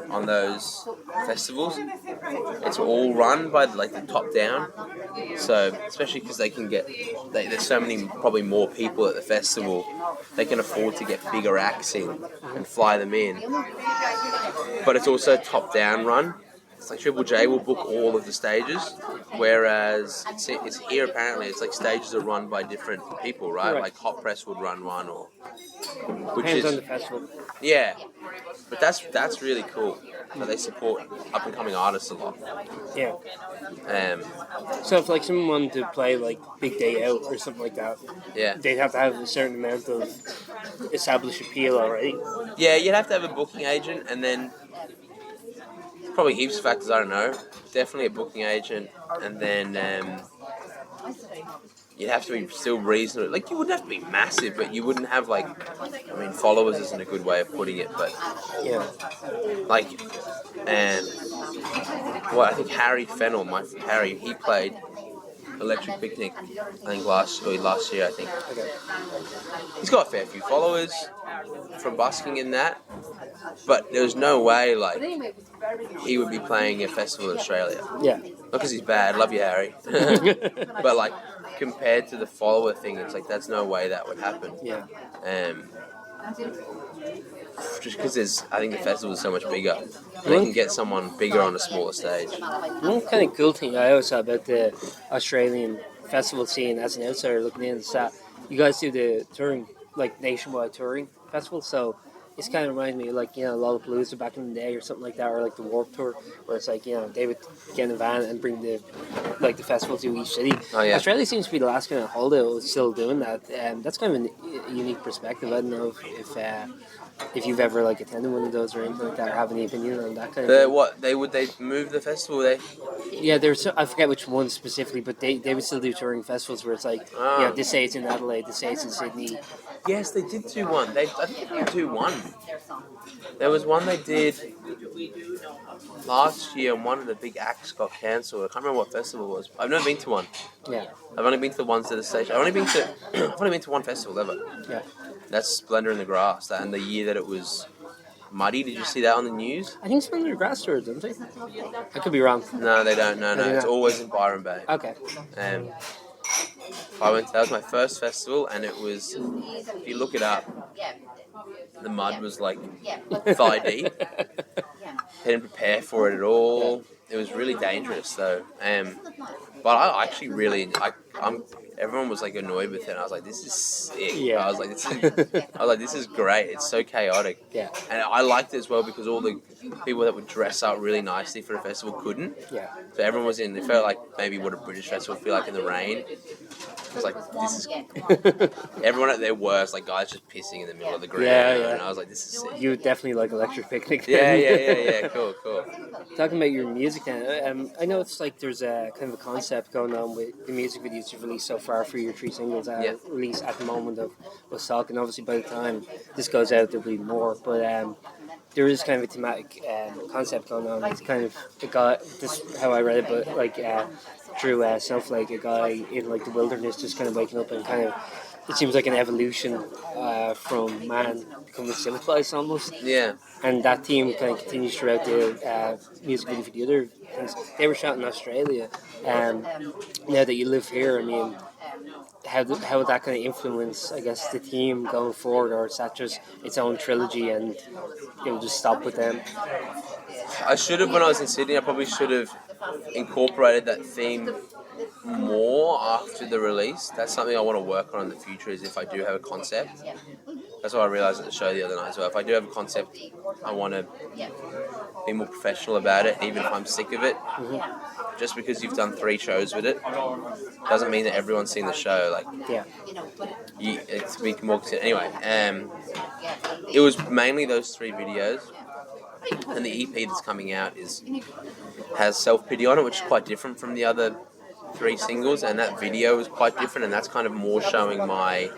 on those festivals. It's all run by like the top down. So especially because they can there's so many, probably more people at the festival, they can afford to get bigger acts in and fly them in. But it's also top down run. It's like Triple J will book all of the stages, whereas it's here apparently it's like stages are run by different people, right? Like Hot Press would run one, or Depends on the festival. Yeah, but that's really cool. So they support up and coming artists a lot. Yeah. So if like someone wanted to play like Big Day Out or something like that, they'd have to have a certain amount of established appeal already. Yeah, you'd have to have a booking agent, and then probably heaps of factors, I don't know. Definitely a booking agent, and then you'd have to be still reasonable. Like, you wouldn't have to be massive, but you wouldn't have, like, followers isn't a good way of putting it, but, like, I think Harry Fennell, Harry, he played Electric Picnic, I think last year, I think. He's got a fair few followers from busking in that, but there's no way, like, he would be playing a festival in Australia. Not because he's bad, love you, Harry. But, like, compared to the follower thing, it's like, that's no way that would happen. Just because I think the festival is so much bigger. They can get someone bigger on a smaller stage. One kind of cool thing I always saw about the Australian festival scene as an outsider looking in is that you guys do the touring, like nationwide touring festival, so it's kind of reminds me of like, Lollapalooza back in the day or something like that, or like the Warped Tour, where it's like, they would get in a van and bring the festival to each city. Oh, yeah. Australia seems to be the last kind of holdout still doing that. That's kind of a unique perspective. I don't know if you've ever like attended one of those or anything like that, or have any opinion on that kind of thing. What they move the festival? Yeah, I forget which one specifically, but they would still do touring festivals where it's like, this say it's in Adelaide, this say it's in Sydney. Yes, they did do one. I think they did do one. There was one they did last year, and one of the big acts got cancelled. I can't remember what festival it was. I've never been to one. Yeah. I've only been to the ones at the station. I've only been to one festival ever. Yeah. That's Splendor in the Grass. And the year that it was muddy. Did you see that on the news? I think Splendor in the Grass tours, don't they? I could be wrong. No, they don't. No. It's always in Byron Bay. Okay. That was my first festival, and it was, if you look it up, the mud was like thigh deep. They didn't prepare for it at all. It was really dangerous though. But I actually really, everyone was like annoyed with it. And I was like, this is sick. Yeah. I was like, this is great. It's so chaotic. Yeah. And I liked it as well because all the people that would dress up really nicely for the festival couldn't. Yeah. So everyone was it felt like maybe what a British festival would feel like in the rain. I was like, this is... Everyone at their worst, like guys just pissing in the middle of the ground. Yeah. And I was like, this is sick. You would definitely like Electric Picnic. Yeah. Cool. Talking about your music then, I know it's like there's a kind of a concept going on with the music videos you've released so far for your 3 singles released at the moment of Talk, and obviously by the time this goes out there'll be more, but there is kind of a thematic concept going on. It's kind of a guy, this is how I read it, but like through Snowflake, a guy in like the wilderness just kind of waking up and kind of, it seems like an evolution from man becoming civilized almost. Yeah. And that theme kind of continues throughout the music video for the other things. They were shot in Australia. Now that you live here, I mean, how would that kind of influence, I guess, the theme going forward, or is that just its own trilogy and you'll just stop with them? I should have, when I was in Sydney, I probably should have incorporated that theme more after the release. That's something I want to work on in the future, is if I do have a concept. That's what I realised at the show the other night as well. If I do have a concept, I want to be more professional about it, even if I'm sick of it. Mm-hmm. Just because you've done 3 shows with it doesn't mean that everyone's seen the show. Like, it's been more considered. Anyway, it was mainly those 3 videos, and the EP that's coming out has Self-Pity on it, which is quite different from the other 3 singles, and that video is quite different, and that's kind of more showing my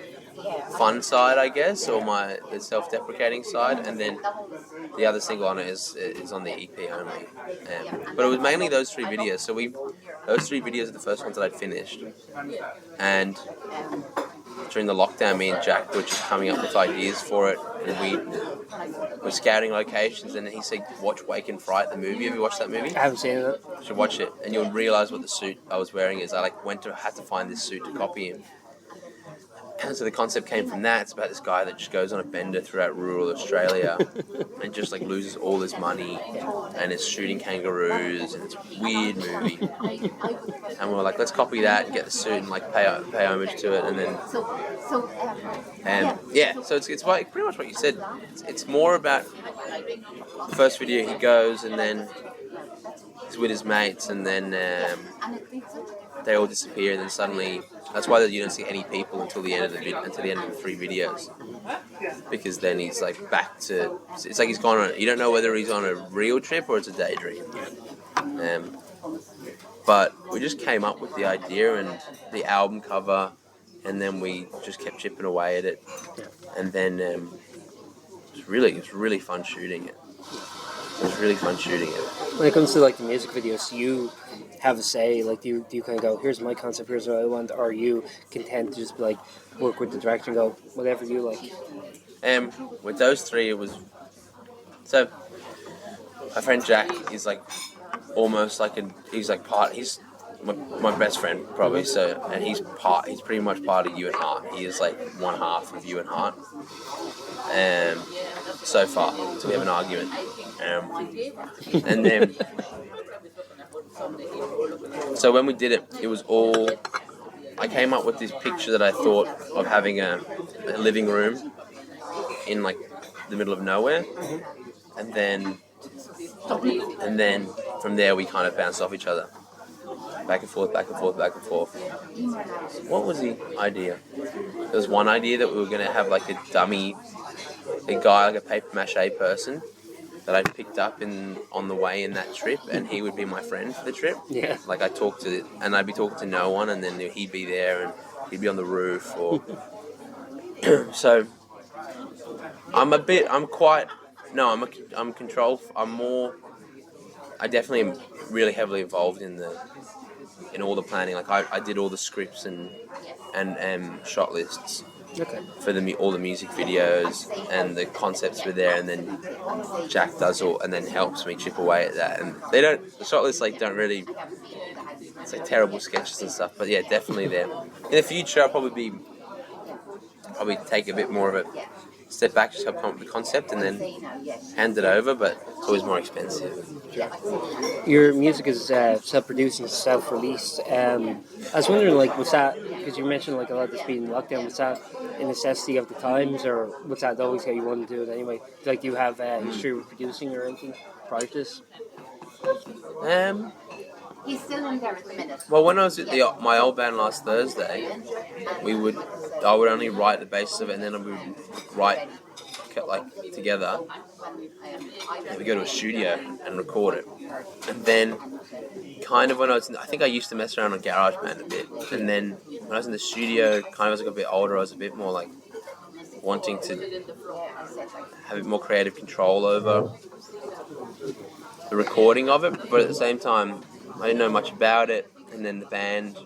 fun side, I guess, or the self-deprecating side, and then the other single on it is on the EP only. But it was mainly those 3 videos. So those 3 videos are the first ones that I'd finished, and during the lockdown, me and Jack were just coming up with ideas for it, and we were scouting locations, and he said, watch Wake and Fright, the movie. Have you watched that movie? I haven't seen it. You should watch it, and you'll realise what the suit I was wearing is. I had to find this suit to copy him. And so the concept came from that. It's about this guy that just goes on a bender throughout rural Australia and just like loses all his money and is shooting kangaroos, and it's a weird movie. And we were like, let's copy that and get the suit and like pay homage to it, and then so it's like pretty much what you said. It's more about the first video he goes, and then he's with his mates, and then they all disappear, and then suddenly that's why you don't see any people until the end of the 3 videos, because then he's like back to, it's like he's gone on, you don't know whether he's on a real trip or it's a daydream. But we just came up with the idea and the album cover, and then we just kept chipping away at it, and then it was really fun shooting it. When it comes to like the music videos, you have a say, like do you kind of go, here's my concept, here's what I want, or are you content to just like work with the director and go, whatever you like? With those 3, it was, so my friend Jack is like almost like he's my best friend probably, so, and he's pretty much part of Euan Hart. He is like one half of Euan Hart. so far until we have an argument. And then, so when we did it, it was all, I came up with this picture that I thought of having a living room in like the middle of nowhere, and then from there we kind of bounced off each other, back and forth, back and forth, back and forth. What was the idea? There was one idea that we were going to have like a dummy, a guy, like a paper mache person that I picked up on the way in that trip, and he would be my friend for the trip. Yeah. Like I'd be talking to no one, and then he'd be there, and he'd be on the roof, or so. I definitely am really heavily involved in all the planning. Like I did all the scripts and shot lists. Okay. For all the music videos, and the concepts were there, and then Jack does all, and then helps me chip away at that. And the shot lists don't really, it's like terrible sketches and stuff, but yeah, definitely there. In the future, I'll probably take a bit more of a step back, just have come up with the concept and then hand it over, but it's always more expensive. Your music is self-produced and self-released. I was wondering, was that, because you mentioned a lot of this being in lockdown, was that a necessity of the times, or was that always how you wanted to do it anyway? Do you have history with producing or anything prior to this? He's still in there at the minute. Well, when I was at my old band last Thursday, I would only write the basis of it, and then we would write together. And we go to a studio and record it, and then kind of I think I used to mess around on GarageBand a bit, and then when I was in the studio, kind of as I got a bit older, I was a bit more wanting to have a bit more creative control over the recording of it, but at the same time, I didn't know much about it, and then the band,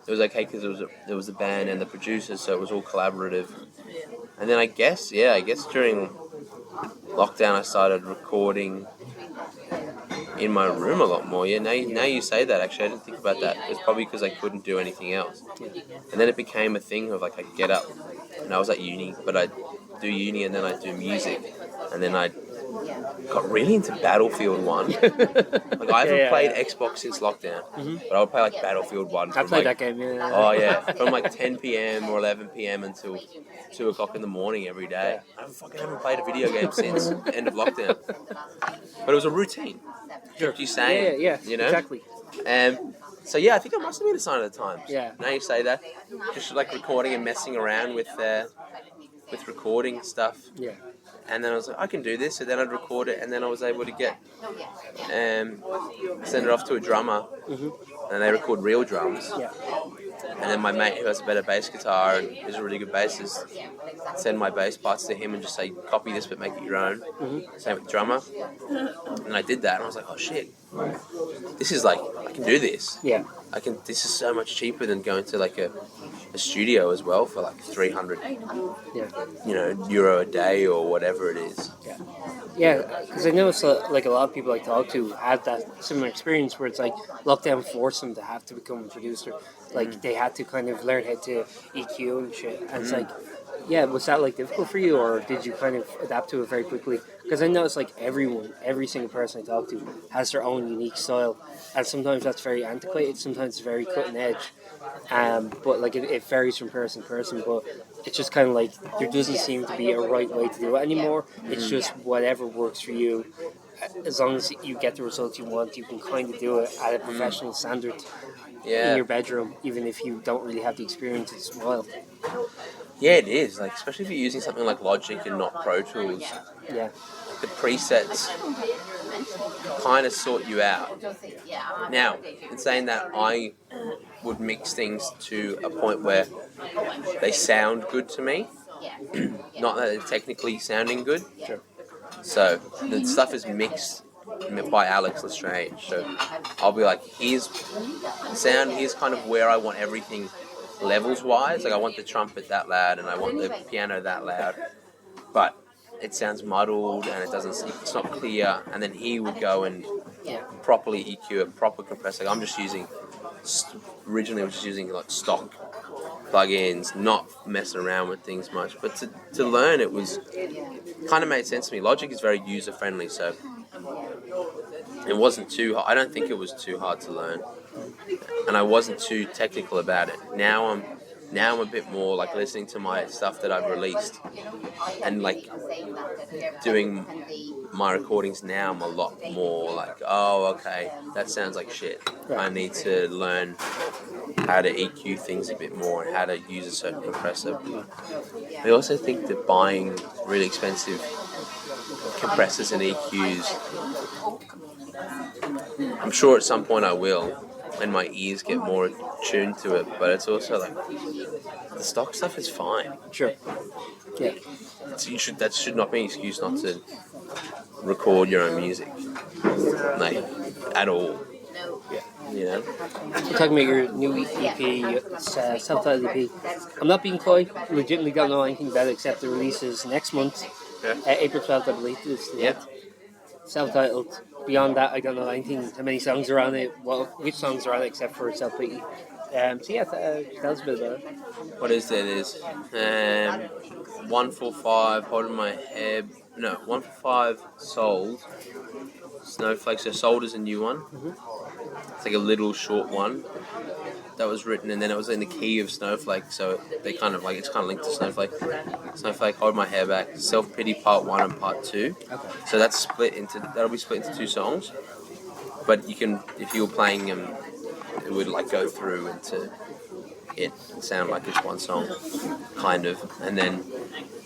it was okay because there was the band and the producers, so it was all collaborative. And then I guess during lockdown I started recording in my room a lot more. Yeah, now you say that, actually I didn't think about that. It's probably because I couldn't do anything else. And then it became a thing of I'd get up, and I was at uni, but I'd do uni and then I'd do music, and then I got really into Battlefield 1. I haven't played Xbox since lockdown, but I would play Battlefield 1. I played that game, yeah. Oh yeah, from 10 p.m. or 11 p.m. until 2 o'clock in the morning every day. I haven't played a video game since the end of lockdown. But it was a routine. Sure. What you saying? Yeah, you know? Exactly. So yeah, I think it must have been a sign of the times. Yeah. Now you say that, just recording and messing around with recording stuff. Yeah. And then I was like, I can do this. So then I'd record it, and then I was able to send it off to a drummer, and they record real drums. Yeah. And then my mate, who has a better bass guitar and is a really good bassist, send my bass parts to him and just say, copy this but make it your own. Same with the drummer. And I did that, and I was like, oh shit, this is I can do this. Yeah. This is so much cheaper than going to a studio as well for 300 euro a day or whatever it is. Yeah, because I noticed a lot of people I talk to have that similar experience where it's lockdown forced them to have to become a producer. They had to kind of learn how to EQ and shit. And it's was that difficult for you, or did you kind of adapt to it very quickly? Because I noticed every single person I talk to has their own unique style, and sometimes that's very antiquated, sometimes it's very cutting edge. But it varies from person to person, but it's just kind of there doesn't seem to be a right way to do it anymore. It's just whatever works for you. As long as you get the results you want, you can kind of do it at a professional standard in your bedroom, even if you don't really have the experience. It's wild. Yeah, it is. Especially if you're using something like Logic and not Pro Tools. Yeah. The presets kind of sort you out. Now, in saying that, I would mix things to a point where they sound good to me. Not that they're technically sounding good. Sure. So the stuff is mixed by Alex Lestrange. So I'll be here's the sound, here's kind of where I want everything levels wise. I want the trumpet that loud and I want the piano that loud. But it sounds muddled and it's not clear. And then he would go and properly EQ it, proper compressor. I'm just using, originally I was just using stock plugins, not messing around with things much. But to learn, it was kind of made sense to me. Logic is very user friendly, so it wasn't too. I don't think it was too hard to learn, and I wasn't too technical about it. Now I'm a bit more like listening to my stuff that I've released, and like doing my recordings now. I'm a lot more like, oh, okay, that sounds like shit. I need to learn how to EQ things a bit more and how to use a certain compressor. I also think that buying really expensive compressors and EQs, I'm sure at some point I will, when my ears get more attuned to it, but it's also like, the stock stuff is fine. Sure. Yeah. So that should not be an excuse not to record your own music, like, at all. Yeah. You know? You're talking about your new EP, self-titled EP. I'm not being coy, legitimately don't know anything about it except the release is next month, April 12th, I believe. Self-titled. Beyond that, I don't know anything, how many songs are on it, which songs are on it except for self-pity. So yeah, tell us a bit about it. What is it? Is 145 holding my head. No, 145 sold. Snowflake. So sold is a new one. It's like a little short one that was written, and then it was in the key of Snowflake. So they kind of like, it's kind of linked to Snowflake. Snowflake, hold my hair back. Self pity part 1 and part 2. Okay. So that'll be split into 2 songs. But you can, if you were playing them, it would like go through into it and sound like it's one song, kind of. And then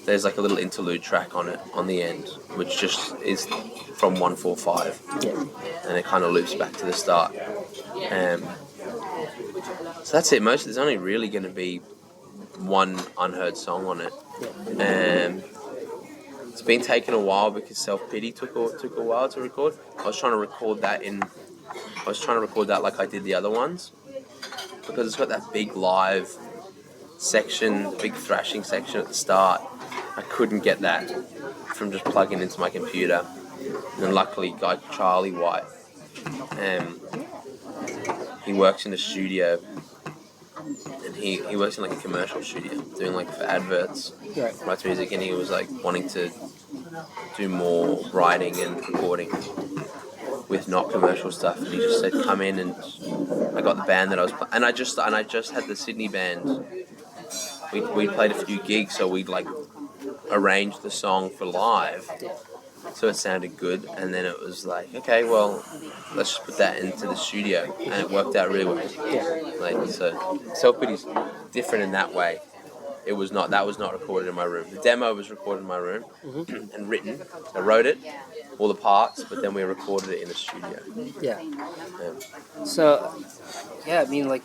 there's like a little interlude track on it on the end, which just is from 145, and it kind of loops back to the start. So that's it. There's only really going to be one unheard song on it. It's been taking a while because Self Pity took a while to record. I was trying to record that like I did the other ones, because it's got that big live section, big thrashing section at the start. I couldn't get that from just plugging into my computer. And then luckily, guy Charlie White, he works in a studio, and he works in like a commercial studio, doing like for adverts, writes music, and he was like wanting to do more writing and recording with not commercial stuff, and he just said, come in, and I got the band that I was and I just had the Sydney band. We played a few gigs, so we'd like arranged the song for live, so it sounded good, and then it was like, okay, well, let's just put that into the studio, and it worked out really well. Like, so Self Pity's different in that way. That was not recorded in my room. The demo was recorded in my room and written. I wrote it, all the parts, but then we recorded it in the studio. Yeah. So, yeah, I mean, like,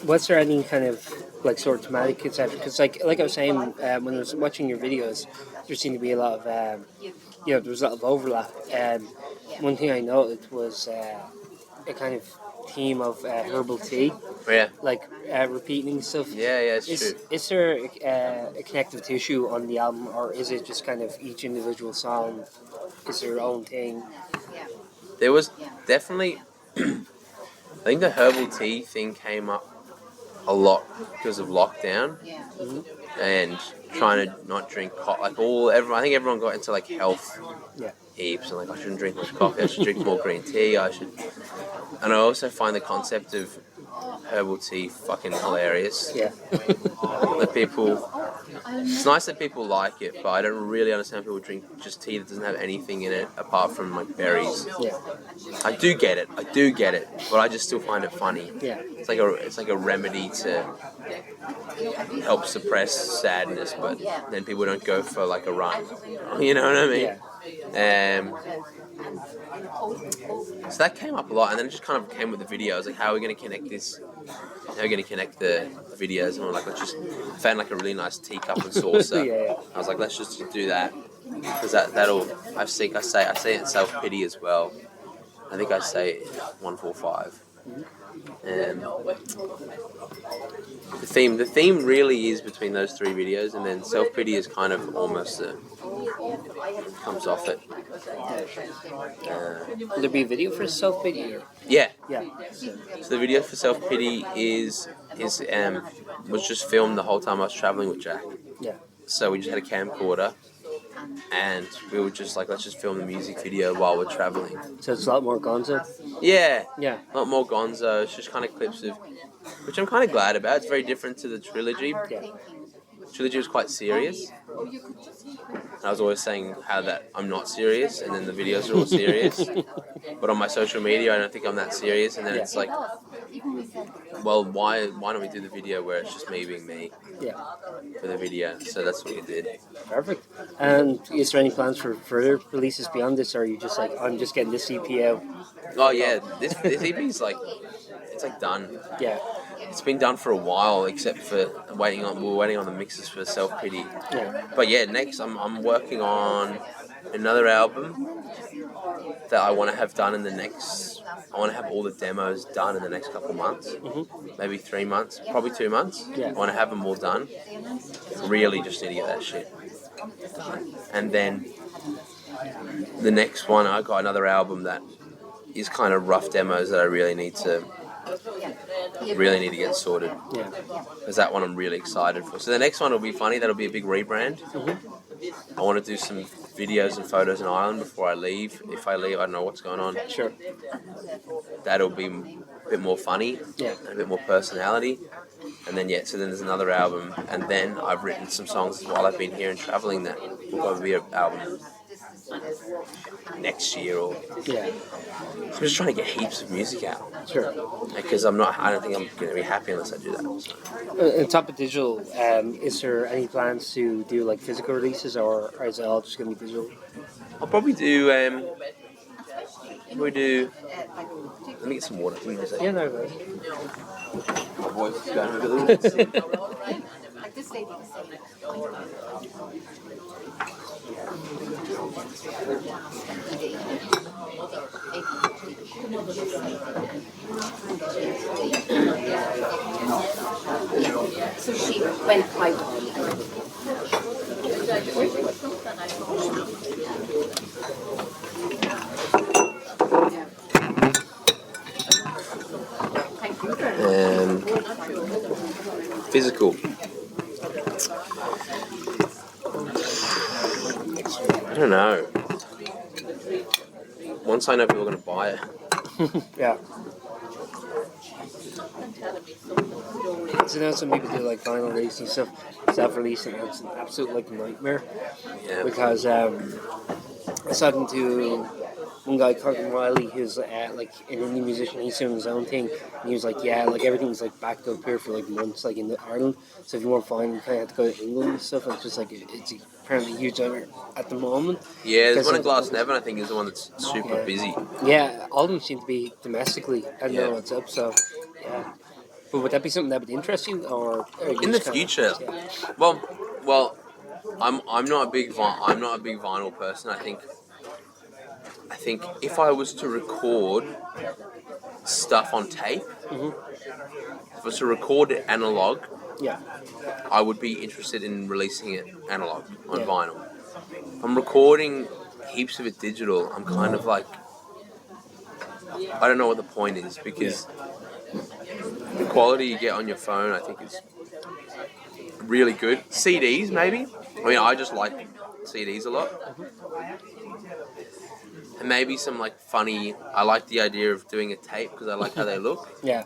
was there any kind of like sort of thematic conception? Because like I was saying, when I was watching your videos, there seemed to be a lot of there was a lot of overlap. One thing I noted was a kind of theme of herbal tea. Yeah. Like repeating stuff. Yeah, it's true. Is there a connective tissue on the album, or is it just kind of each individual song is their own thing? There was definitely, I think the herbal tea thing came up a lot because of lockdown and trying to not drink coffee. I think everyone got into like health heaps and like, I shouldn't drink much coffee, I should drink more green tea, and I also find the concept of herbal tea fucking hilarious. Yeah. It's nice that people like it, but I don't really understand people drink just tea that doesn't have anything in it apart from like berries. Yeah. I do get it, but I just still find it funny. Yeah. It's like a remedy to help suppress sadness, but then people don't go for like a run. You know what I mean? Yeah. So that came up a lot, and then it just kind of came with the videos, like how are we going to connect this? How are we going to connect the videos? And we're like, I found like a really nice teacup and saucer. I was like, let's just do that, because that'll. I say it in Self Pity as well. I think I say it in 145. The theme really is between those 3 videos, and then Self Pity is kind of almost comes off it. Will there be a video for Self Pity? Yeah. So the video for Self Pity is is was just filmed the whole time I was traveling with Jack. Yeah. So we just had a camcorder, and we were just like, let's just film the music video while we're traveling. So it's a lot more gonzo. Yeah. Yeah. A lot more gonzo. It's just kind of clips of, which I'm kind of glad about. It's very different to the trilogy. Yeah. Trilogy was quite serious. And I was always saying how that I'm not serious, and then the videos are all serious. But on my social media, I don't think I'm that serious. And then it's like, well, why don't we do the video where it's just me being me? Yeah. For the video. So that's what we did. Perfect. And is there any plans for further releases beyond this, or are you just like, I'm just getting this EP out? Oh yeah, this EP's like, it's like done. Yeah. It's been done for a while, except for we're waiting on the mixes for Self Pity. Yeah. But yeah, next I'm working on another album that I want to have done in the next. I want to have all the demos done in the next couple months, maybe 3 months, probably 2 months. Yeah. I want to have them all done. Really, just need to get that shit done. And then the next one, I got another album that is kind of rough demos that I really need to get sorted. Yeah. Because that one I'm really excited for. So the next one will be funny. That'll be a big rebrand. I want to do some videos and photos in Ireland before I leave. If I leave, I don't know what's going on. Sure. That'll be a bit more funny. Yeah. And a bit more personality. And then so then there's another album. And then I've written some songs while I've been here and traveling that will probably be an album next year or. Yeah. I'm just trying to get heaps of music out. Sure. Because I don't think I'm going to be happy unless I do that. So. On top of digital, is there any plans to do like physical releases, or is it all just going to be digital? I'll probably do. Let me get some water. Yeah, no. My voice is going a little. Like this lady was so she went quite physical. I don't know. Once I know people are going to buy it. Yeah. So now some people do like vinyl release and stuff, self-releasing. It's an absolute like nightmare. Yeah. Because I was talking to one guy, Colin Riley, who's like an indie musician. He's doing his own thing, and he was like, yeah, like everything's like backed up here for like months, like in Ireland. So if you want to find, you kind of have to go to England and stuff. And it's just like it's apparently a huge nightmare at the moment. Yeah, there's one in Glasnevin, I think, is the one that's super busy. Yeah, all of them seem to be domestically. I don't know what's up. So yeah. But would that be something that would interest you, or in the future? Well, I'm not a big vinyl person. I think if I was to record stuff on tape, if I was to record it analog, I would be interested in releasing it analog on vinyl. If I'm recording heaps of it digital, I'm kind of like, I don't know what the point is, because the quality you get on your phone, I think, is really good. CDs, maybe. I mean, I just like CDs a lot. And maybe some like funny. I like the idea of doing a tape because I like how they look. Yeah.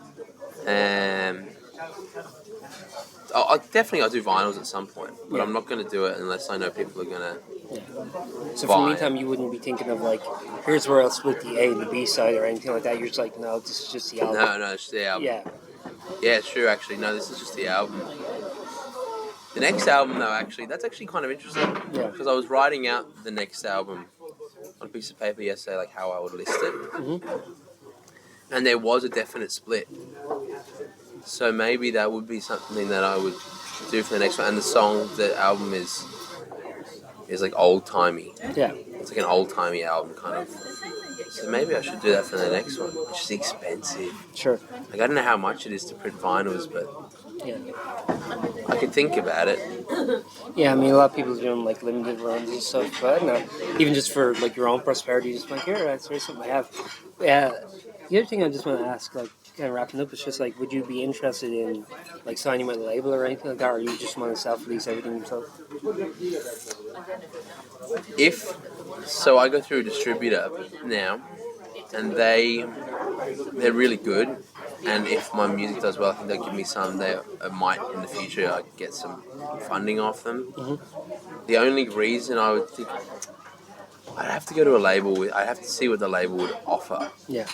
I'll do vinyls at some point, but I'm not going to do it unless I know people are going to. Yeah. So for the meantime, you wouldn't be thinking of like, here's where I'll split the A and the B side or anything like that. You're just like, no, this is just the album. No, it's just the album. Yeah. Yeah, it's true. Actually, no, this is just the album. The next album, though, that's actually kind of interesting. Yeah. Because I was writing out the next album on a piece of paper yesterday, like how I would list it. And there was a definite split. So maybe that would be something that I would do for the next one. And the album is like old-timey. Yeah. It's like an old-timey album, kind of. So maybe I should do that for the next one, which is expensive. Sure. Like, I don't know how much it is to print vinyls, but yeah, I could think about it. Yeah, I mean, a lot of people are doing like limited runs and stuff, but I don't know, even just for like your own prosperity, just like, here's something I have. Yeah. The other thing I just want to ask, like, kind of wrapping up, it's just like, would you be interested in like signing with a label or anything like that, or you just want to self-release everything yourself? So I go through a distributor now, and they're really good. And if my music does well, I think they'll give me some. They might in the future I get some funding off them. Mm-hmm. The only reason I would think I'd have to go to a label. I'd have to see what the label would offer. Yeah.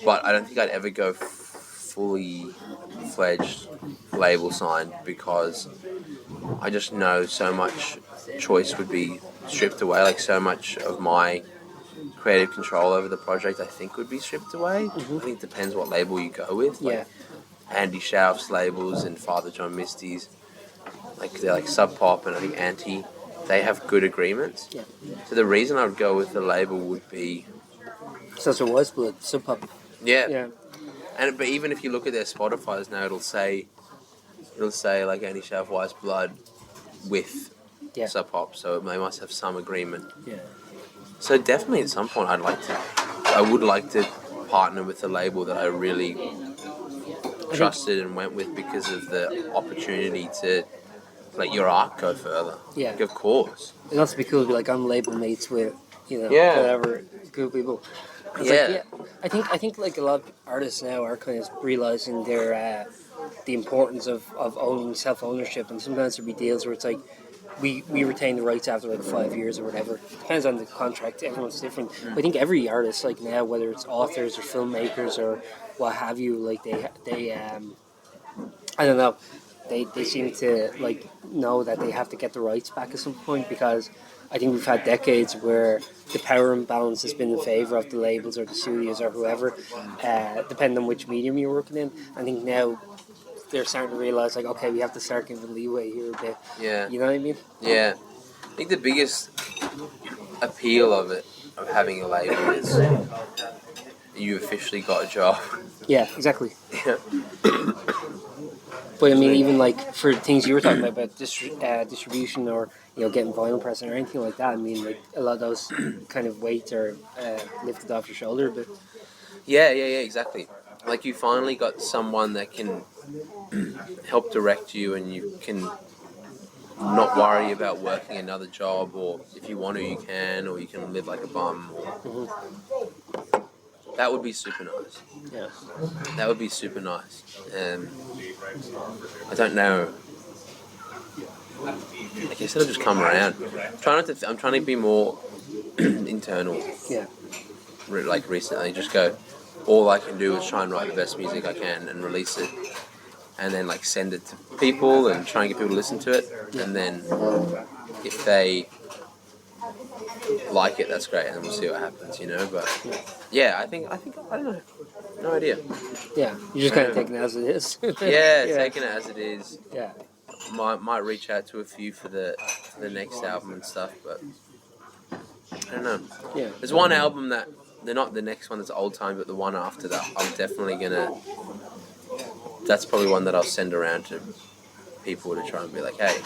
But I don't think I'd ever go fully fledged label signed, because I just know so much choice would be stripped away. Like, so much of my creative control over the project I think would be stripped away. Mm-hmm. I think it depends what label you go with. Like Andy Schauf's labels and Father John Misty's, like they're like Sub Pop, and I think Anti, they have good agreements. Yeah. So the reason I would go with the label would be, so it was split, Sub Pop. Yeah. But even if you look at their Spotify's now, it'll say like Andy Schauf Wise Blood with Sub Pop, so they must have some agreement. Yeah. So definitely at some point I would like to partner with a label that I really trusted and went with, because of the opportunity to let your art go further. Yeah. Like, of course. It must be cool to be like, I'm label mates with, whatever, cool people. Yeah. I think like a lot of artists now are kind of realizing their the importance of owning self-ownership, and sometimes there'll be deals where it's like, we retain the rights after like 5 years or whatever. Depends on the contract. Everyone's different. But I think every artist, like now, whether it's authors or filmmakers or what have you, like they I don't know, they seem to like know that they have to get the rights back at some point, because I think we've had decades where the power imbalance has been in favor of the labels or the studios or whoever, depending on which medium you're working in. I think now they're starting to realize, like, okay, we have to start giving leeway here a bit. Yeah. You know what I mean? Yeah. I think the biggest appeal of having a label is you officially got a job. Yeah, exactly. Yeah. But I mean, even like for things you were talking about distribution, or getting vinyl pressing or anything like that, I mean, like a lot of those kind of weights are lifted off your shoulder a bit. Yeah, exactly. Like, you finally got someone that can help direct you, and you can not worry about working another job, or if you want to, you can, or you can live like a bum. Mm-hmm. That would be super nice. Yeah. That would be super nice. I don't know. I guess it'll just come around. I'm trying to be more internal. Yeah. Like recently, just go, all I can do is try and write the best music I can and release it, and then like send it to people and try and get people to listen to it. And then if they like it, that's great, and then we'll see what happens, But I think I don't know, no idea. Yeah, you're just kind of taking it as it is. Taking it as it is. Yeah, might reach out to a few for the next album and stuff, but I don't know. Yeah, there's one album that they're not the next one that's old time, but the one after that, I'm definitely gonna. That's probably one that I'll send around to people to try and be like, hey.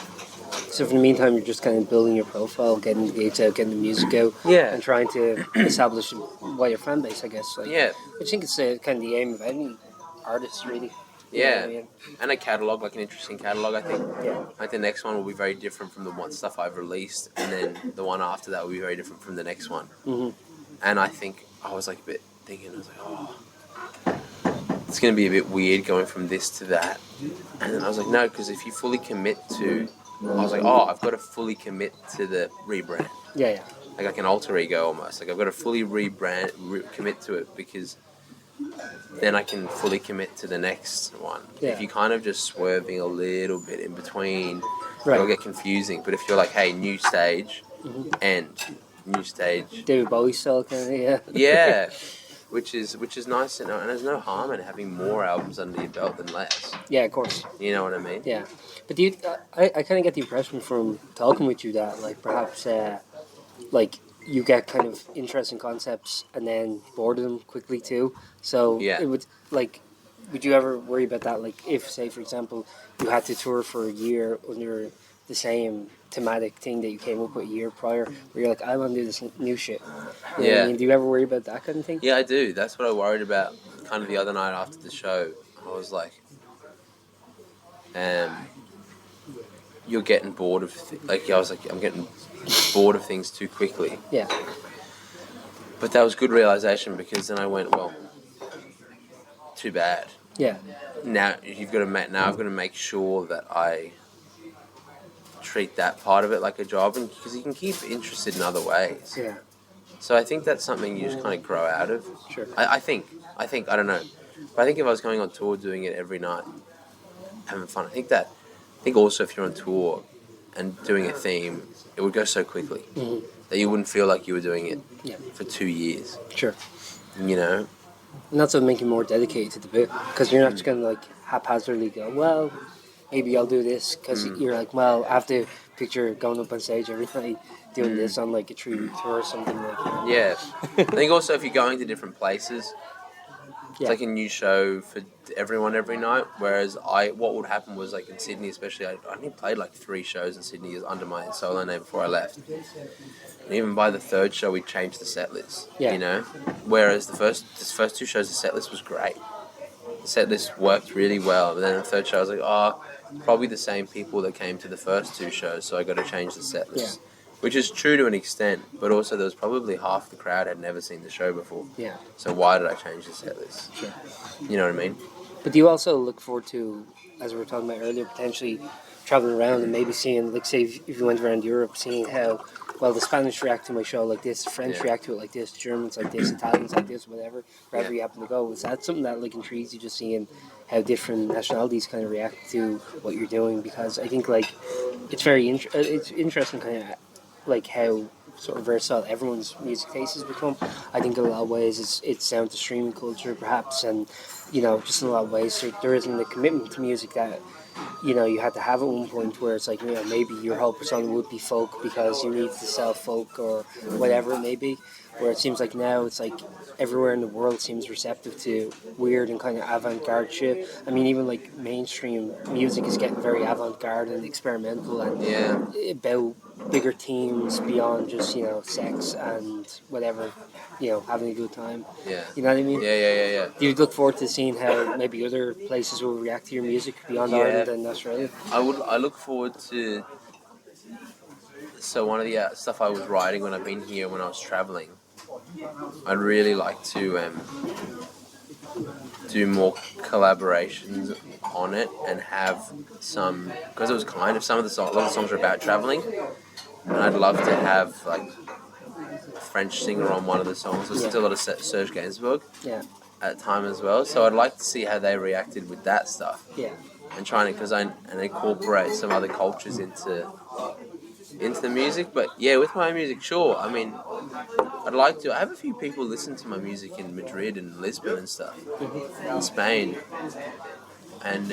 So for the meantime, you're just kind of building your profile, getting the gates out, getting the music out, and trying to establish a wider fan base, I guess. Like, I think it's kind of the aim of any artist, really. Yeah, and a catalogue, like an interesting catalogue, I think. Yeah. Like the next one will be very different from the one stuff I've released, and then the one after that will be very different from the next one. Mm-hmm. And I think I was like a bit thinking, I was like, it's going to be a bit weird going from this to that. And then I was like, no, because if you fully commit to, I was like, I've got to fully commit to the rebrand. Yeah. Like an alter ego almost. Like I've got to fully commit to it, because then I can fully commit to the next one. Yeah. If you kind of just swerving a little bit in between, it'll get confusing. But if you're like, hey, new stage, and new stage, David Bowie style kind of, yeah, which is nice, and there's no harm in having more albums under your belt than less. Yeah, of course. You know what I mean? Yeah, but do you? I kind of get the impression from talking with you that like perhaps like you get kind of interesting concepts and then bored of them quickly too. So it would like, would you ever worry about that? Like if, say, for example, you had to tour for a year under the same thematic thing that you came up with a year prior, where you're like, I want to do this new shit. You know what I mean? Do you ever worry about that kind of thing? Yeah, I do. That's what I worried about kind of the other night after the show, I was like, you're getting bored of I'm getting bored of things too quickly. Yeah. But that was good realization, because then I went, well, too bad. Yeah. Now I've got to make sure that I treat that part of it like a job, and because you can keep interested in other ways. Yeah. So I think that's something you just kind of grow out of. Sure. I think I don't know, but I think if I was going on tour doing it every night, having fun, I think also if you're on tour and doing a theme, it would go so quickly that you wouldn't feel like you were doing it for 2 years. Sure. You know. And that's what makes you more dedicated to the bit, because you're not just going to like haphazardly go, well, maybe I'll do this, because you're like, well, I have to picture going up on stage every night doing this on like a 3-week tour or something like that. Yeah. I think also if you're going to different places, it's like a new show for everyone every night, whereas what would happen was, like in Sydney especially, I only played like 3 shows in Sydney under my solo name before I left. And even by the 3rd show, we changed the set list, you know? Whereas the first 2 shows, the set list was great. The set list worked really well. But then the 3rd show, I was like, probably the same people that came to the first 2 shows, so I got to change the set list. Yeah. Which is true to an extent, but also there was probably half the crowd had never seen the show before. Yeah. So why did I change the set list? Sure. You know what I mean? But do you also look forward to, as we were talking about earlier, potentially traveling around and maybe seeing, like say if you went around Europe, seeing how, well, the Spanish react to my show like this, the French react to it like this, Germans like this, Italians like this, whatever, wherever you happen to go. Is that something that like intrigues you, just seeing how different nationalities kind of react to what you're doing? Because I think like it's very it's interesting kind of like how sort of versatile everyone's music taste has become. I think in a lot of ways it's down to streaming culture perhaps, and you know, just in a lot of ways there isn't the commitment to music that, you know, you had to have at one point, where it's like, you know, maybe your whole persona would be folk because you need to sell folk or whatever it may be, where it seems like now it's like everywhere in the world seems receptive to weird and kind of avant-garde shit. I mean, even like mainstream music is getting very avant-garde and experimental and about bigger themes beyond just, you know, sex and whatever, you know, having a good time. Yeah. You know what I mean? Yeah. Do you look forward to seeing how maybe other places will react to your music beyond Ireland and Australia? I look forward to... So one of the stuff I was writing when I've been here, when I was travelling, I'd really like to do more collaborations on it and have some, because it was kind of a lot of the songs are about travelling, and I'd love to have like a French singer on one of the songs. There's still a lot of Serge Gainsbourg at the time as well, so I'd like to see how they reacted with that stuff. Yeah. And trying to, and incorporate some other cultures into the music. But yeah, with my music, sure. I mean, I'd like to. I have a few people listen to my music in Madrid and Lisbon and stuff, in Spain, and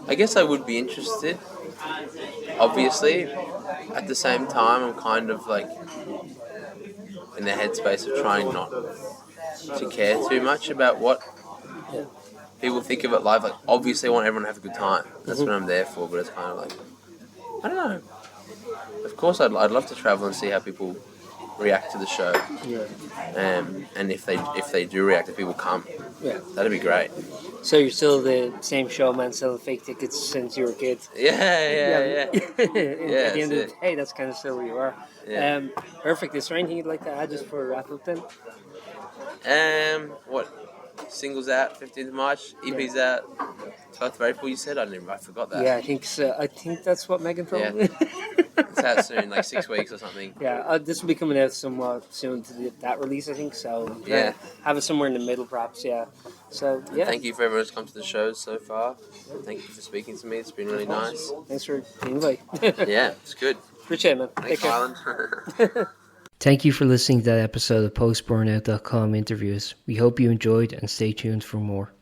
I guess I would be interested. Obviously, at the same time, I'm kind of like in the headspace of trying not to care too much about what people think of it live. Like, obviously, I want everyone to have a good time. That's what I'm there for. But it's kind of like, I don't know. Of course, I'd love to travel and see how people react to the show. Yeah. And if they do react, if people come, that'd be great. So you're still the same showman selling fake tickets since you were a kid? Yeah. At the end of the day, that's kind of still where you are. Yeah. Perfect. Is there anything you'd like to add just for a wrap up then? What? Singles out 15th of March, EP's out 12th of April, you said? I forgot that. Yeah, I think so. I think that's what Megan told me. It's out soon, like 6 weeks or something. Yeah, this will be coming out somewhat soon to that release, I think. So have it somewhere in the middle, perhaps. Yeah. So yeah. Thank you for everyone who's come to the show so far. Thank you for speaking to me. It's been really nice. Thanks for the invite. Yeah, it's good. Appreciate it, man. Thanks, Ireland. Thank you for listening to that episode of Post-Burnout.com interviews. We hope you enjoyed and stay tuned for more.